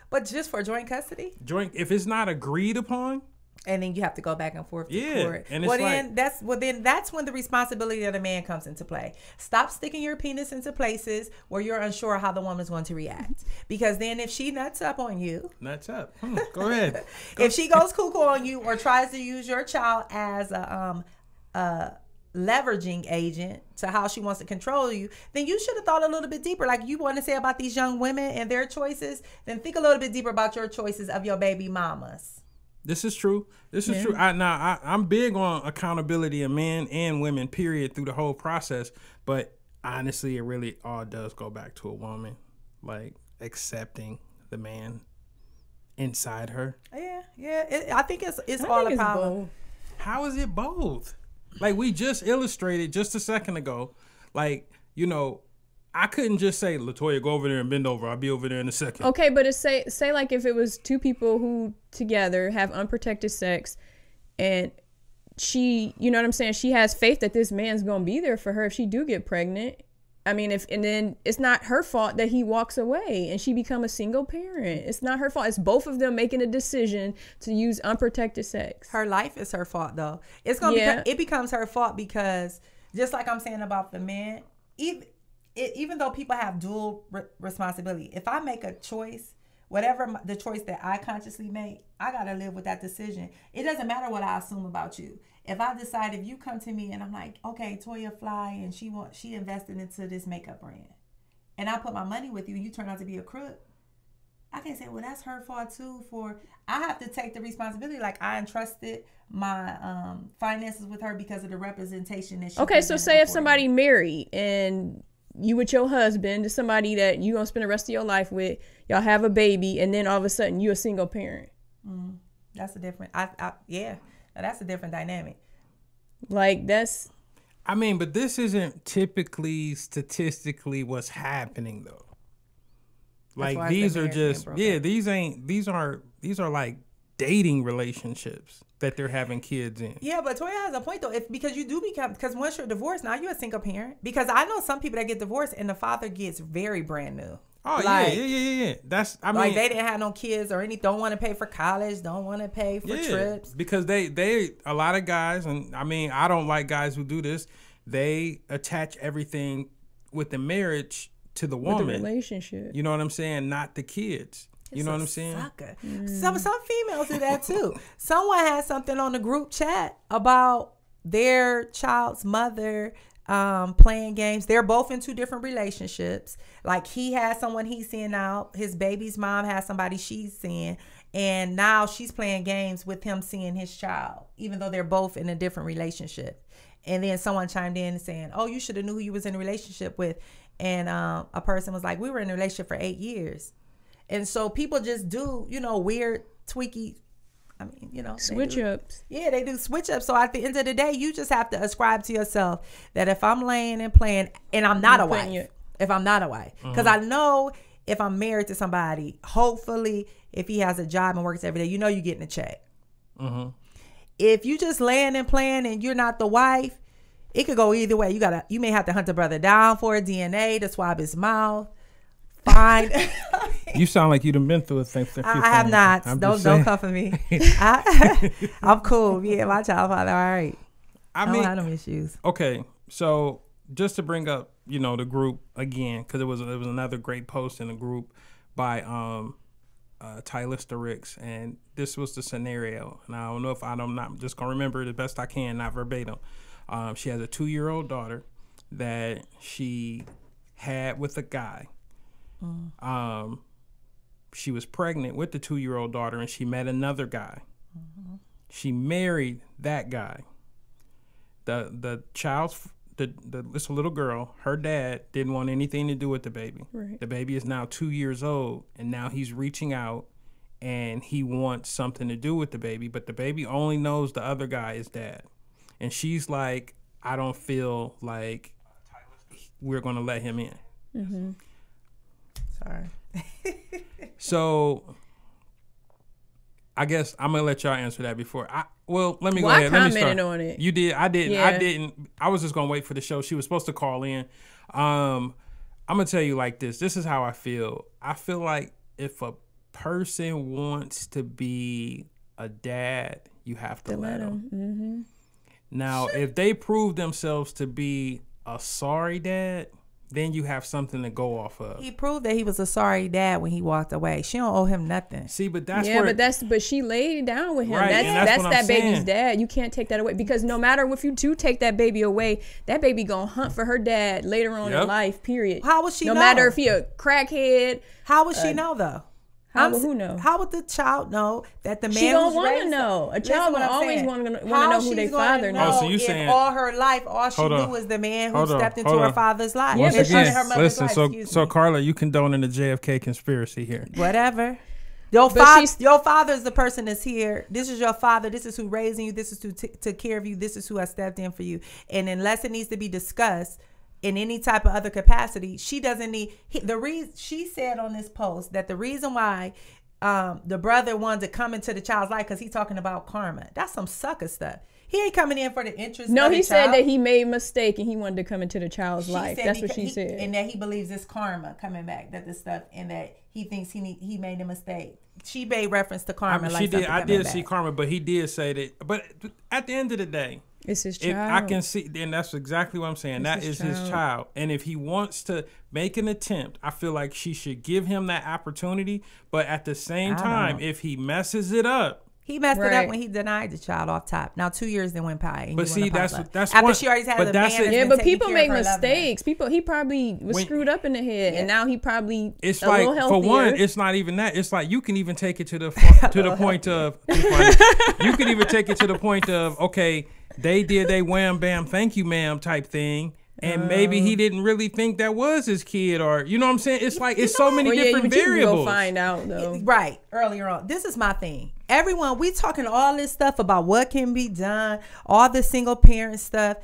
But just for joint custody? If it's not agreed upon, and then you have to go back and forth to court. And it's then that's when the responsibility of the man comes into play. Stop sticking your penis into places where you're unsure how the woman's going to react. Because then if she nuts up on you, go ahead. If she goes cuckoo on you or tries to use your child as a leveraging agent to how she wants to control you, then you should have thought a little bit deeper. Like you want to say about these young women and their choices, then think a little bit deeper about your choices of your baby mamas. This is true. True. I'm big on accountability of men and women, period, through the whole process. But honestly, it really all does go back to a woman, like accepting the man inside her. Yeah. I think it's all about both. How is it both? Like we just illustrated just a second ago, like, you know, I couldn't just say, LaToya, go over there and bend over. I'll be over there in a second. Okay, but it's say like if it was two people who together have unprotected sex and she, you know what I'm saying, she has faith that this man's going to be there for her if she do get pregnant. I mean, and then it's not her fault that he walks away and she become a single parent. It's not her fault. It's both of them making a decision to use unprotected sex. Her life is her fault, though. It's gonna it becomes her fault because just like I'm saying about the man, even though people have dual responsibility, if I make a choice, whatever the choice that I consciously make, I got to live with that decision. It doesn't matter what I assume about you. If I decide, if you come to me and I'm like, okay, Toya fly and she invested into this makeup brand and I put my money with you and you turn out to be a crook, I can say, well, that's her fault too. I have to take the responsibility. Like I entrusted my finances with her because of the representation that she. Okay, so say if somebody married and you with your husband, somebody that you gonna spend the rest of your life with, y'all have a baby, and then all of a sudden you a single parent. That's a different. That's a different dynamic. Like that's. I mean, but this isn't typically statistically what's happening though. Like these are just these are like dating relationships that they're having kids in. Yeah, but Toya has a point though. Because once you're divorced, now you're a single parent. Because I know some people that get divorced and the father gets very brand new. Oh, like, yeah. I mean, like they didn't have no kids or anything. Don't want to pay for college. Don't want to pay for trips. Because they a lot of guys, and I mean, I don't like guys who do this. They attach everything with the marriage to the woman, with the relationship. You know what I'm saying? Not the kids. You know what I'm saying? Sucker. Some females do that too. Someone had something on the group chat about their child's mother playing games. They're both in two different relationships. Like he has someone he's seeing out. His baby's mom has somebody she's seeing. And now she's playing games with him seeing his child, even though they're both in a different relationship. And then someone chimed in saying, oh, you should have knew who you was in a relationship with. And a person was like, we were in a relationship for 8 years. And so people just do, weird, tweaky, switch ups. Yeah, they do switch ups. So at the end of the day, you just have to ascribe to yourself that if I'm laying and playing and I'm not a wife, because I know if I'm married to somebody, hopefully if he has a job and works every day, you're getting a check. If you just laying and playing and you're not the wife, it could go either way. You may have to hunt the brother down for a DNA to swab his mouth. Fine. You sound like you've been through a thing. I have not. Don't come for me. I'm cool. Yeah, my child father. All right. I don't have no issues. Okay, so just to bring up, the group again, because it was another great post in the group by Tyler Ricks, and this was the scenario. And I don't know if I'm not just gonna remember it the best I can, not verbatim. She has a 2-year-old daughter that she had with a guy. She was pregnant with the 2-year-old daughter and she met another guy. She married that guy. The child's it's a little girl. Her dad didn't want anything to do with the baby. Right. The baby is now 2 years old, and now he's reaching out, and he wants something to do with the baby, but the baby only knows the other guy is dad. And she's like, I don't feel like we're going to let him in. Mm-hmm. Sorry. So I guess I'm going to let y'all answer that before. Let me go ahead. I commented on it. You did. I didn't. Yeah. I didn't. I was just going to wait for the show. She was supposed to call in. I'm going to tell you like this. This is how I feel. I feel like if a person wants to be a dad, you have to let them. Mm-hmm. Now, if they prove themselves to be a sorry dad, then you have something to go off of. He proved that he was a sorry dad when he walked away. She don't owe him nothing. See, but that's but she laid down with him. Right, that's that baby's saying. dad. You can't take that away, because no matter if you do take that baby away, that baby gonna hunt for her dad later on in life. Period. How would she know? No matter if he a crackhead. How would she know though? Who know? How would the child know that the man She don't want to know. A child will always want to know who their father knows. Oh, so you saying all her life, all she knew was the man who stepped into her father's life. Once again, her mother's listen. life, So Carla, you condoning the JFK conspiracy here? Whatever. Your father is the person that's here. This is your father. This is who raising you. This is who took care of you. This is who has stepped in for you. And unless it needs to be discussed in any type of other capacity, she doesn't need the reason. She said on this post that the reason why the brother wanted to come into the child's life because he's talking about karma. That's some sucker stuff. He ain't coming in for the interest. No, of the he said child. that he made a mistake and he wanted to come into the child's life. That's what she said. And that he believes it's karma coming back. That the stuff, and that he thinks he made a mistake. She made reference to karma. I did see karma, but he did say that. But at the end of the day, it's his child. I can see, and that's exactly what I'm saying. That is his child. And if he wants to make an attempt, I feel like she should give him that opportunity. But at the same time, if he messes it up, he messed it up when he denied the child off top. Now 2 years then went by. But see, that's after she already had the man. Yeah, but people make mistakes. He probably was screwed up in the head, and now he probably it's a like little healthier. For one, it's not even that. It's like you can even take it to the point of you can even take it to the point of okay, they did they wham bam thank you ma'am type thing. And maybe he didn't really think that was his kid, or you know what I'm saying? It's like it's so many different variables. You can go find out though. Right, earlier on. This is my thing. Everyone, we talking all this stuff about what can be done, all the single parent stuff,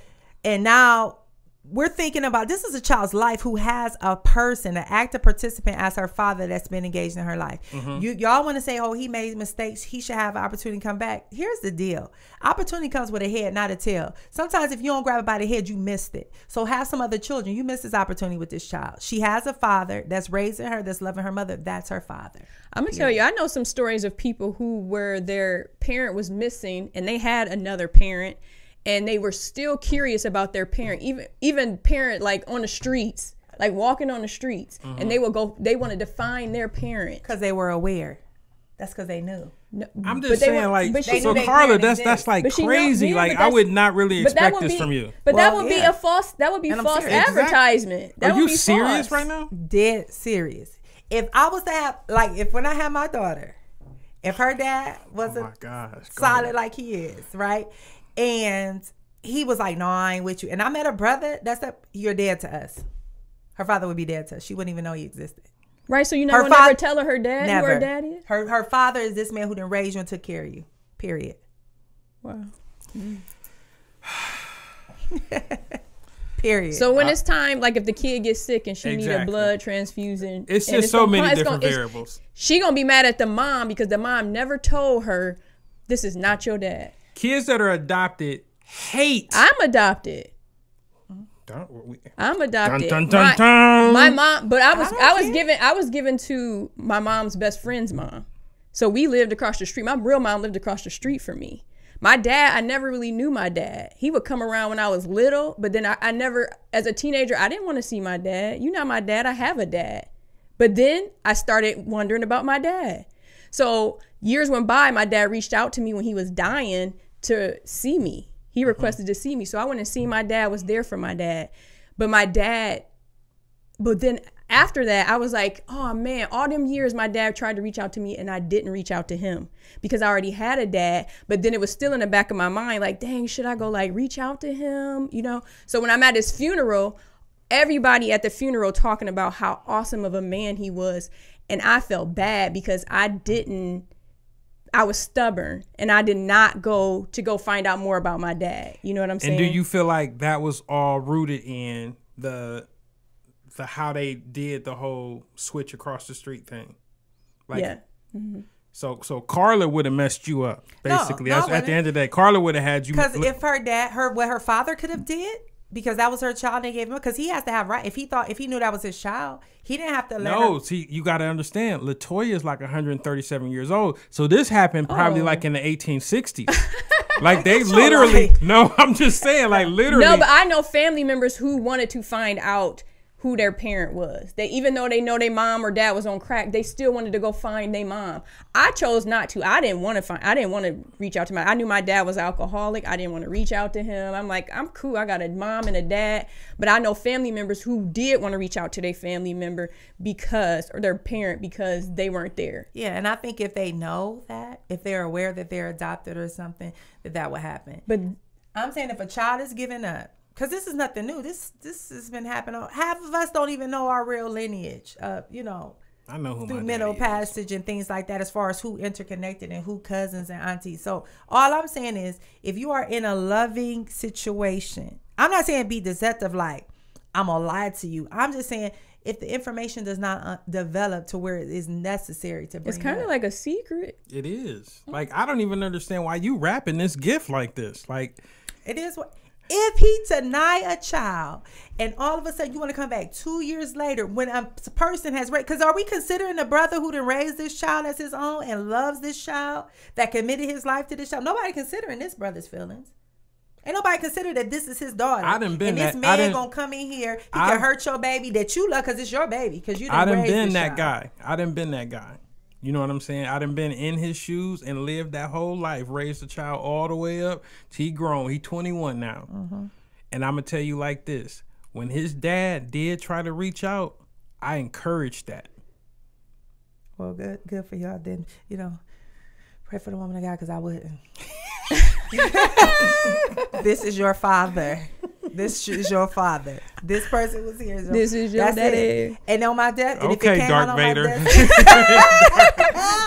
and now we're thinking about this is a child's life who has a person, an active participant as her father that's been engaged in her life. Mm-hmm. Y'all want to say, oh, he made mistakes, he should have an opportunity to come back. Here's the deal. Opportunity comes with a head, not a tail. Sometimes if you don't grab it by the head, you missed it. So have some other children. You missed this opportunity with this child. She has a father that's raising her, that's loving her mother. That's her father. I'm going to tell you, I know some stories of people where their parent was missing and they had another parent, and they were still curious about their parent, even parent like on the streets, like walking on the streets, and they wanted to find their parent because they were aware. That's because they knew. No, I'm just saying, so Carla, that's like crazy. Like I would not really expect this from you. But that would be a false. That would be false advertisement. Are you serious right now? Dead serious. If I was to have, like, when I had my daughter, if her dad wasn't solid like he is, right? And he was like, no, I ain't with you. And I met a brother, you're dead to us. Her father would be dead to us. She wouldn't even know he existed. Right, so you never tell her dad who her dad is? Her father is this man who done raised you and took care of you. Period. Wow. Period. So when it's time, like if the kid gets sick and she needs a blood transfusion. It's just so many different variables. She going to be mad at the mom because the mom never told her, this is not your dad. Kids that are adopted hate. I'm adopted. I'm adopted. Dun, dun, dun, dun. My mom, but I was given to my mom's best friend's mom. So we lived across the street. My real mom lived across the street from me. My dad, I never really knew my dad. He would come around when I was little, but then I never, as a teenager, I didn't want to see my dad. You're not my dad. I have a dad. But then I started wondering about my dad. So years went by. My dad reached out to me when he was dying to see me. He requested to see me. So I went and see my dad, was there for my dad. But then after that, I was like, oh man, all them years my dad tried to reach out to me and I didn't reach out to him because I already had a dad. But then it was still in the back of my mind, like, dang, should I go like reach out to him? You know? So when I'm at his funeral, everybody at the funeral talking about how awesome of a man he was. And I felt bad because I was stubborn and I did not go find out more about my dad. You know what I'm saying? And do you feel like that was all rooted in the how they did the whole switch across the street thing? Like, yeah. Mm-hmm. So Carla would have messed you up, basically. No, at the end of the day, Carla would have had you. Because if what her father could have did, because that was her child, they gave him, because he has to have right. If he knew that was his child, he didn't have to let her. See, you got to understand, LaToya is like 137 years old. So this happened probably like in the 1860s. Like they literally, no, I'm just saying, like literally. No, but I know family members who wanted to find out who their parent was. They, even though they know their mom or dad was on crack, they still wanted to go find their mom. I chose not to. I didn't want to reach out to I knew my dad was alcoholic. I didn't want to reach out to him. I'm like, I'm cool. I got a mom and a dad. But I know family members who did want to reach out to their family member or their parent because they weren't there. Yeah, and I think if they know that, if they're aware that they're adopted or something, that would happen. But I'm saying if a child is giving up, because this is nothing new. This has been happening. Half of us don't even know our real lineage. You know, I know who through middle passage and things like that, as far as who interconnected and who cousins and aunties. So all I'm saying is, if you are in a loving situation, I'm not saying be deceptive like I'm gonna lie to you. I'm just saying if the information does not develop to where it is necessary to bring it's kind of like a secret. It is. Like, I don't even understand why you wrapping this gift like this. Like, it is what. If he deny a child and all of a sudden you want to come back 2 years later when a person has raised, because are we considering the brother who done raised this child as his own and loves this child, that committed his life to this child? Nobody considering this brother's feelings. Ain't nobody consider that this is his daughter. I done been and that. This man gonna come in here, he can hurt your baby that you love because it's your baby, because you done raised this child. I done been that guy. You know what I'm saying? I done been in his shoes and lived that whole life, raised a child all the way up till he grown. He 21 now. Mm-hmm. And I'm going to tell you like this. When his dad did try to reach out, I encouraged that. Well, good for y'all. Then, you know, pray for the woman of God, because I wouldn't. This is your father. This is your father. This person was here. So this is your daddy. It. And on my death. And okay, if it Darth Vader.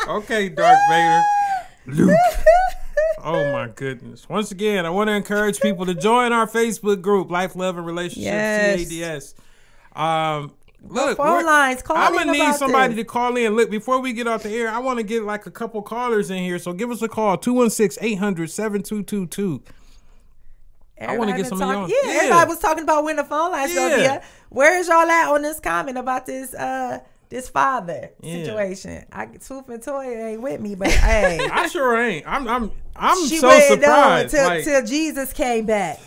Okay, Darth Vader. Luke. Oh my goodness. Once again, I want to encourage people to join our Facebook group, Life, Love, and Relationships, TADS. Look, phone lines. I'm going to need somebody to call in. Look, before we get off the air, I want to get like a couple callers in here. So give us a call, 216-800-7222. I want to get some of y'all. Yeah, everybody was talking about when the phone lines gonna be up. Where is y'all at on this comment about this this father situation? Tooth and Toy ain't with me, but hey, I sure ain't. I'm so surprised. Till Jesus came back.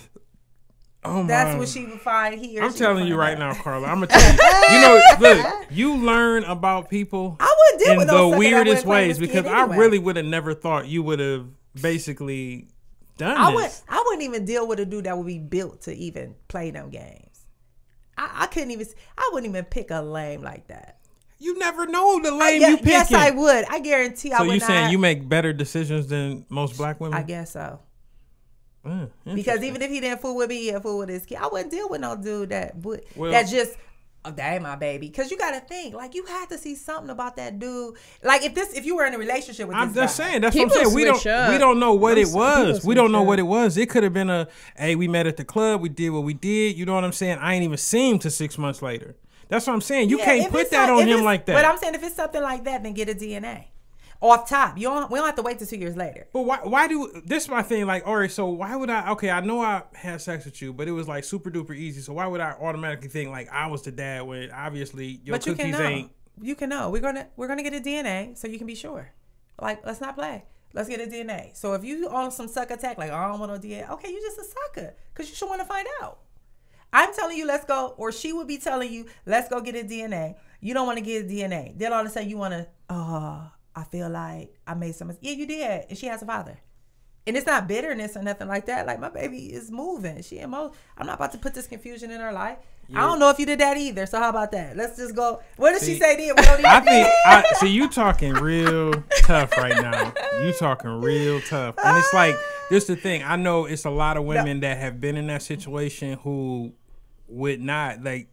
Oh my. That's what she would find here. I'm telling you right now, Carla. I'm gonna tell you. You know, look, you learn about people in the weirdest ways, because I really would have never thought you would have basically done this. I wouldn't even deal with a dude that would be built to even play them games. I wouldn't even pick a lame like that. You never know the lame you picking. Yes, I would. I guarantee I would. So you saying you make better decisions than most black women? I guess so. Because even if he didn't fool with me, he'd fool with his kid. I wouldn't deal with no dude that just, oh, that ain't my baby. Because you got to think, like, you had to see something about that dude. Like, if you were in a relationship with this guy. I'm just saying. That's what I'm saying. We don't know what it was. We don't know what it was. It could have been hey, we met at the club. We did what we did. You know what I'm saying? I ain't even seen him till 6 months later. That's what I'm saying. You can't put that on him like that. But I'm saying if it's something like that, then get a DNA. Off top. We don't have to wait till 2 years later. But why this is my thing, like, all right, so why would I know I had sex with you, but it was like super duper easy, so why would I automatically think like I was the dad when obviously your cookies ain't. You can know. We're gonna get a DNA so you can be sure. Like, let's not play. Let's get a DNA. So if you on some sucker attack, like, I don't want no DNA, okay, you just a sucker, because you should want to find out. I'm telling you, let's go, or she would be telling you, let's go get a DNA. You don't want to get a DNA. Then all of a sudden you want to, I feel like I made some. Yeah, you did. And she has a father. And it's not bitterness or nothing like that. Like, my baby is moving. I'm not about to put this confusion in her life. I don't know if you did that either. So how about that? Let's just go. What did she say then? We don't I think you talking real tough right now. You talking real tough. And it's like, this the thing. I know it's a lot of women that have been in that situation who would not, like,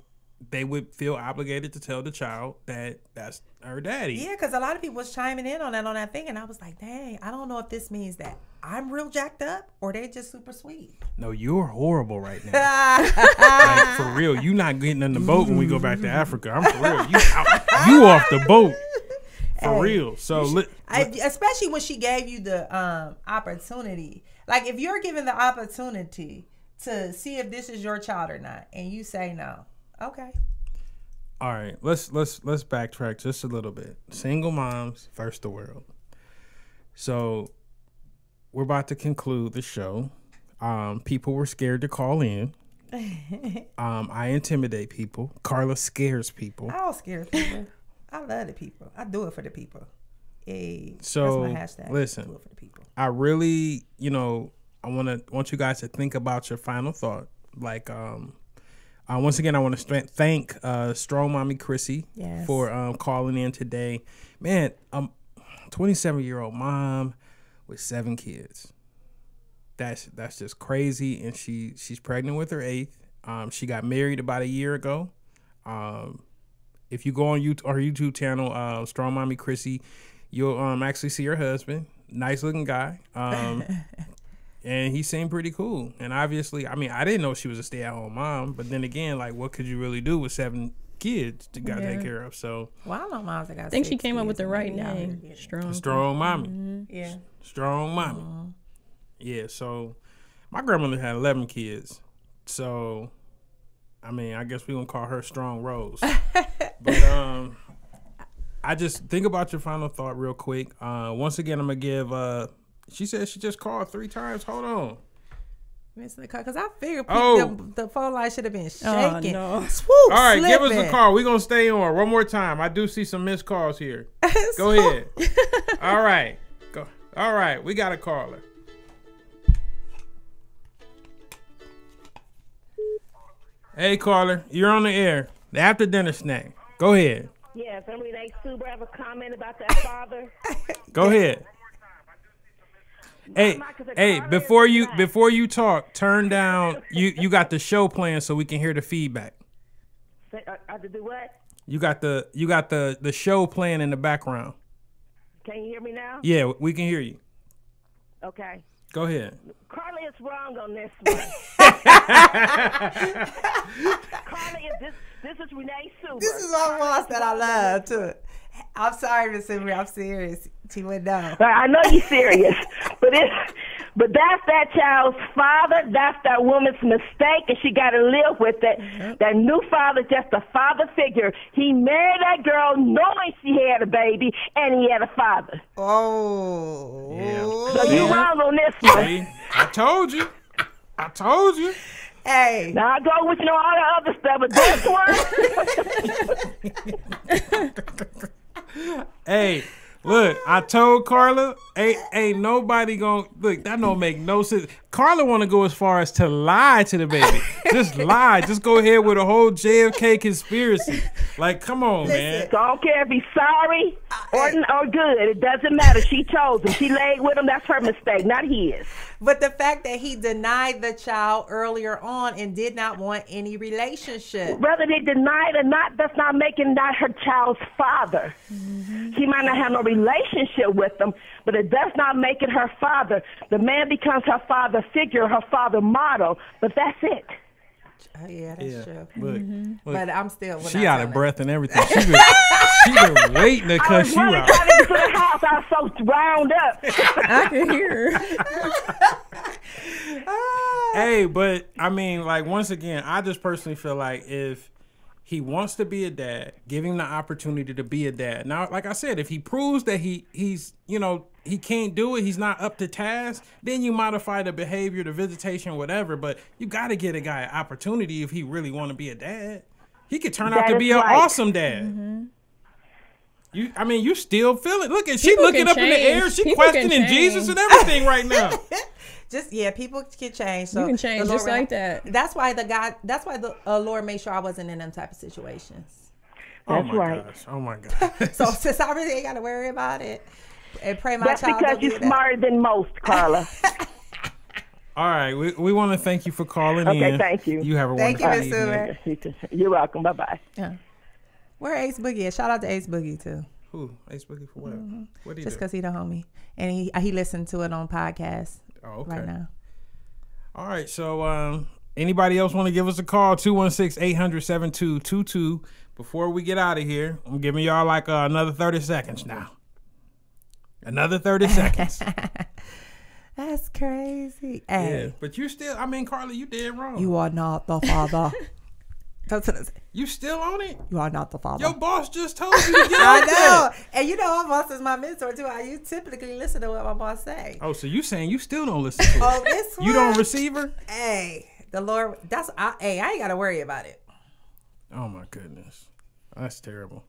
they would feel obligated to tell the child that that's her daddy. Yeah, because a lot of people was chiming in on that thing, and I was like, dang, I don't know if this means that I'm real jacked up or they just super sweet. No, you're horrible right now. Like, for real, you not getting in the boat when we go back to Africa. I'm for real. You off the boat. For real. So especially when she gave you the opportunity. Like, if you're given the opportunity to see if this is your child or not, and you say no, okay. All right, let's backtrack just a little bit. Single moms versus the world. So we're about to conclude the show. People were scared to call in. I intimidate people. Carla scares people. I don't scare people. I love the people. I do it for the people. Hey, so that's my hashtag. Listen, do it for the people. I really, I want you guys to think about your final thought. Like, once again, I want to thank Strong Mommy Chrissy for calling in today. Man, 27-year-old mom with 7 kids. That's just crazy, and she's pregnant with her 8th. She got married about a year ago. If you go on our YouTube channel, Strong Mommy Chrissy, you'll actually see her husband. Nice looking guy. And he seemed pretty cool. And obviously, I mean, I didn't know she was a stay-at-home mom. But then again, like, what could you really do with 7 kids to got take care of? So, well, I know moms that got. I think she came up with the right name. Strong Mommy. Mm-hmm. Yeah. Strong Mommy. Mm-hmm. Yeah. So, my grandmother had 11 kids. So, I mean, I guess we're gonna call her Strong Rose. But I just think about your final thought real quick. Once again, I'm gonna give. She said she just called 3 times. Hold on. Because I figured the phone line should have been shaking. Oh, no. Swoop, all right, slipping. Give us a call. We're going to stay on one more time. I do see some missed calls here. Go ahead. All right. Go. All right. We got a caller. Hey, caller. You're on the air. The after dinner snack. Go ahead. Yes, I'm Renee Suber. I have a comment about that father. Go ahead. Hey, before you talk, turn down. You got the show playing so we can hear the feedback. I have to do what? You got the show playing in the background. Can you hear me now? Yeah, we can hear you. Okay. Go ahead. Carly is wrong on this one. Carly, this is Renee Suber. This is one boss that I love too. I'm sorry, Miss Suber. I'm serious. She went down. I know you're serious, but that's that child's father. That's that woman's mistake, and she got to live with it. Mm-hmm. That new father, just a father figure. He married that girl knowing she had a baby, and he had a father. Oh, yeah. So you wrong on this one. Hey, I told you. Hey. Now I go with all the other stuff, but this one. Hey, look, I told Carla, ain't nobody gonna look. That don't make no sense. Carla want to go as far as to lie to the baby. Just lie. Just go ahead with a whole JFK conspiracy. Like, come on, man. So I don't care if he's sorry or good. It doesn't matter. She chose him. She laid with him. That's her mistake, not his. But the fact that he denied the child earlier on and did not want any relationship. Whether they denied or not, that's not making that her child's father. Mm-hmm. She might not have no relationship with him, but it does not make it her father. The man becomes her father figure, her father model, but that's it. Oh, yeah, that's true. Look, but I'm still. She out of breath and everything. She been waiting to cuss you out. I was running to the house. I was so wound up. I can hear her. Hey, but I mean, like, once again, I just personally feel like if he wants to be a dad, give him the opportunity to be a dad. Now, like I said, if he proves that he's he can't do it, he's not up to task, then you modify the behavior, the visitation, whatever. But you got to get a guy an opportunity if he really want to be a dad. He could turn out to be an awesome dad. Mm-hmm. You still feel it. Look at she looking up in the air. She questioning Jesus and everything right now. People can change. So you can change just like that. That's why the Lord made sure I wasn't in them type of situations. That's right. Gosh. Oh my gosh. So since I really ain't got to worry about it, and pray my That's child. That's because you're smarter than most, Carla. All right, we want to thank you for calling in. Okay, thank you. You have a wonderful evening. You're welcome. Bye-bye. Yeah. Where Ace Boogie is? Shout out to Ace Boogie, too. Who? Ace Boogie for what? Mm-hmm. What do you Just do? because he the homie. And he listened to it on podcast right now. All right, so anybody else want to give us a call? 216-800-7222. Before we get out of here, I'm giving y'all like another 30 seconds now. Another 30 seconds. That's crazy. Hey. Yeah, but you still, Carly, you did wrong. You are not the father. You still on it? You are not the father. Your boss just told you to get out there. I know. And you know my boss is my mentor too. You typically listen to what my boss say. Oh, so you saying you still don't listen to her? Oh, this one? You don't receive her? Hey, the Lord, I ain't got to worry about it. Oh my goodness. That's terrible.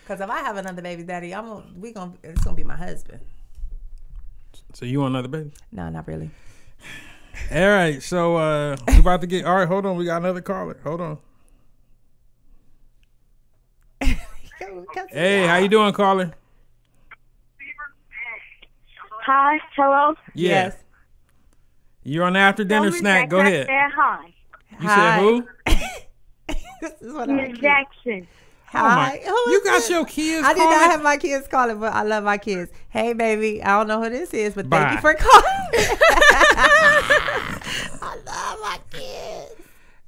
Because if I have another baby daddy, it's going to be my husband. So you want another baby? No, not really. All right, so we about to get. All right, hold on. We got another caller. Hold on. Hey, how you doing, caller? Hi, hello. Yeah. Yes. You're on the after dinner snack. Go ahead. Hi. You said who? This is what Miss Jackson. Hi. You got your kids. I did not have my kids calling, but I love my kids. Hey, baby, I don't know who this is, but thank you for calling. I love my kids.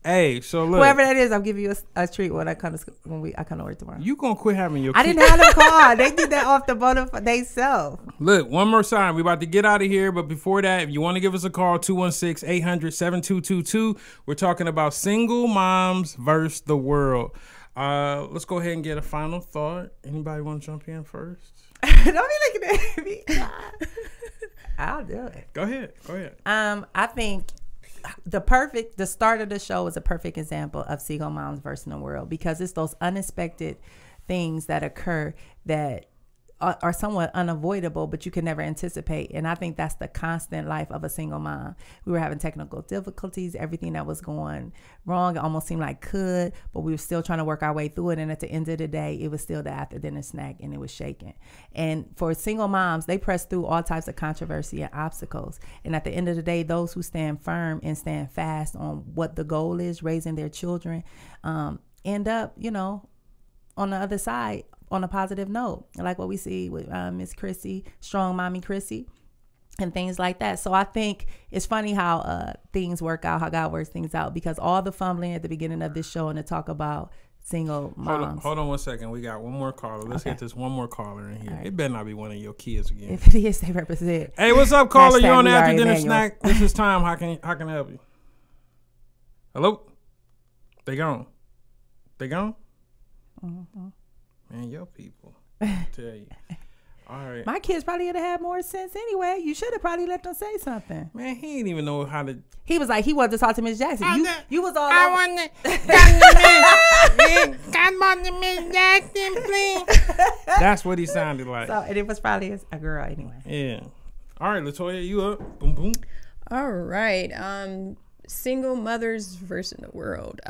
Hey, so look. Whoever that is, I'll give you a treat when I come to work tomorrow. You gonna quit having your kids. I didn't have them call. They did that off the bottom for themselves. Look, one more time. We about to get out of here, but before that, if you want to give us a call, 216-800-7222. We're talking about single moms versus the world. Let's go ahead and get a final thought. Anybody want to jump in first? Don't be looking at me. I'll do it. Go ahead. I think the start of the show is a perfect example of single moms versus the world, because it's those unexpected things that occur that are somewhat unavoidable, but you can never anticipate. And I think that's the constant life of a single mom. We were having technical difficulties. Everything that was going wrong, it almost seemed like but we were still trying to work our way through it. And at the end of the day, it was still the after dinner snack, and it was shaking. And for single moms, they press through all types of controversy and obstacles. And at the end of the day, those who stand firm and stand fast on what the goal is, raising their children, end up, on the other side, on a positive note, like what we see with Miss Chrissy, strong Mommy Chrissy, and things like that. So I think it's funny how things work out, how God works things out, because all the fumbling at the beginning of this show and to talk about single moms. Hold on 1 second. We got one more caller. Let's get this one more caller in here. Right. It better not be one of your kids again. If it is, they represent. Hey, what's up, caller? You on the after dinner snack? This is time. How can I help you? Hello? They gone? Mm-hmm. Man, your people. I tell you. All right. My kids probably would have had more sense anyway. You should have probably let them say something. Man, he didn't even know how to. He was like, he wanted to talk to Miss Jackson. You was all I want to come on to Miss Jackson, please. That's what he sounded like. So, and it was probably a girl anyway. Yeah. All right, LaToya, you up? Boom, boom. All right. Single mothers versus the world.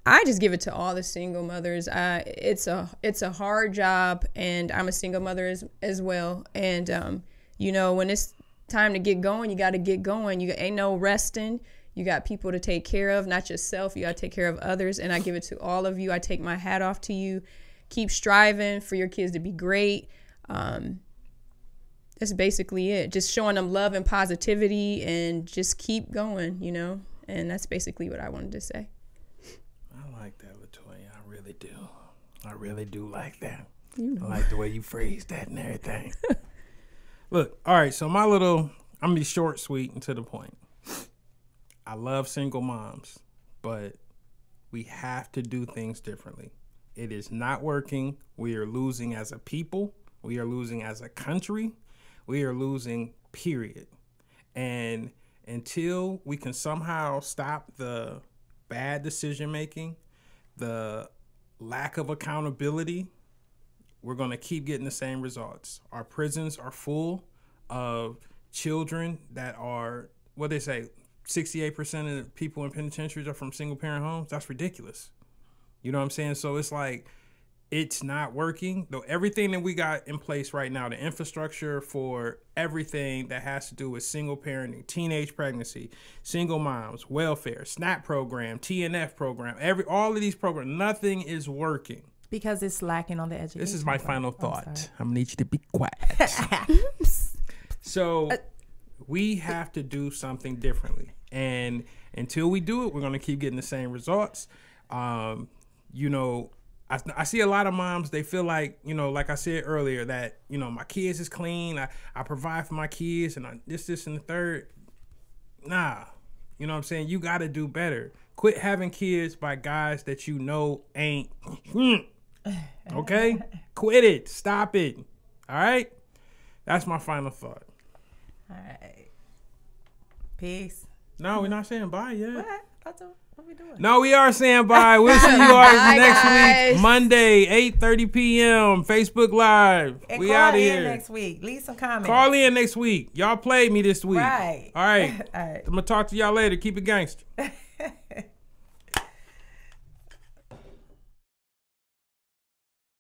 I just give it to all the single mothers. It's a hard job, and I'm a single mother as well. And when it's time to get going, you got to get going. You ain't no resting. You got people to take care of, not yourself. You got to take care of others. And I give it to all of you. I take my hat off to you. Keep striving for your kids to be great. That's basically it. Just showing them love and positivity, and just keep going. And that's basically what I wanted to say. I like that, LaToya. I really do. I really do like that. I like the way you phrased that and everything. Look, all right, so I'm going to be short, sweet, and to the point. I love single moms, but we have to do things differently. It is not working. We are losing as a people. We are losing as a country. We are losing, period. And until we can somehow stop the bad decision making, the lack of accountability, we're going to keep getting the same results. Our prisons are full of children that are, what they say, 68% of the people in penitentiaries are from single parent homes. That's ridiculous. You know what I'm saying? So it's like, it's not working. Though everything that we got in place right now, the infrastructure for everything that has to do with single parenting, teenage pregnancy, single moms, welfare, SNAP program, TNF program, all of these programs, nothing is working. Because it's lacking on the education. This is my final thought. I'm gonna need you to be quiet. So we have to do something differently. And until we do it, we're gonna keep getting the same results. You know, I see a lot of moms, they feel like, you know, like I said earlier, that, you know, my kids is clean. I provide for my kids and this, and the third. Nah, you know what I'm saying? You got to do better. Quit having kids by guys that you know ain't. Okay? Quit it. Stop it. All right? That's my final thought. All right. Peace. No, we're not saying bye yet. What we doing? No, we are saying bye. We'll see you guys next week, Monday, 8:30 p.m. Facebook Live. And we out here next week. Leave some comments. Call in next week. Y'all played me this week. Right. All right. All right. I'm gonna talk to y'all later. Keep it gangster.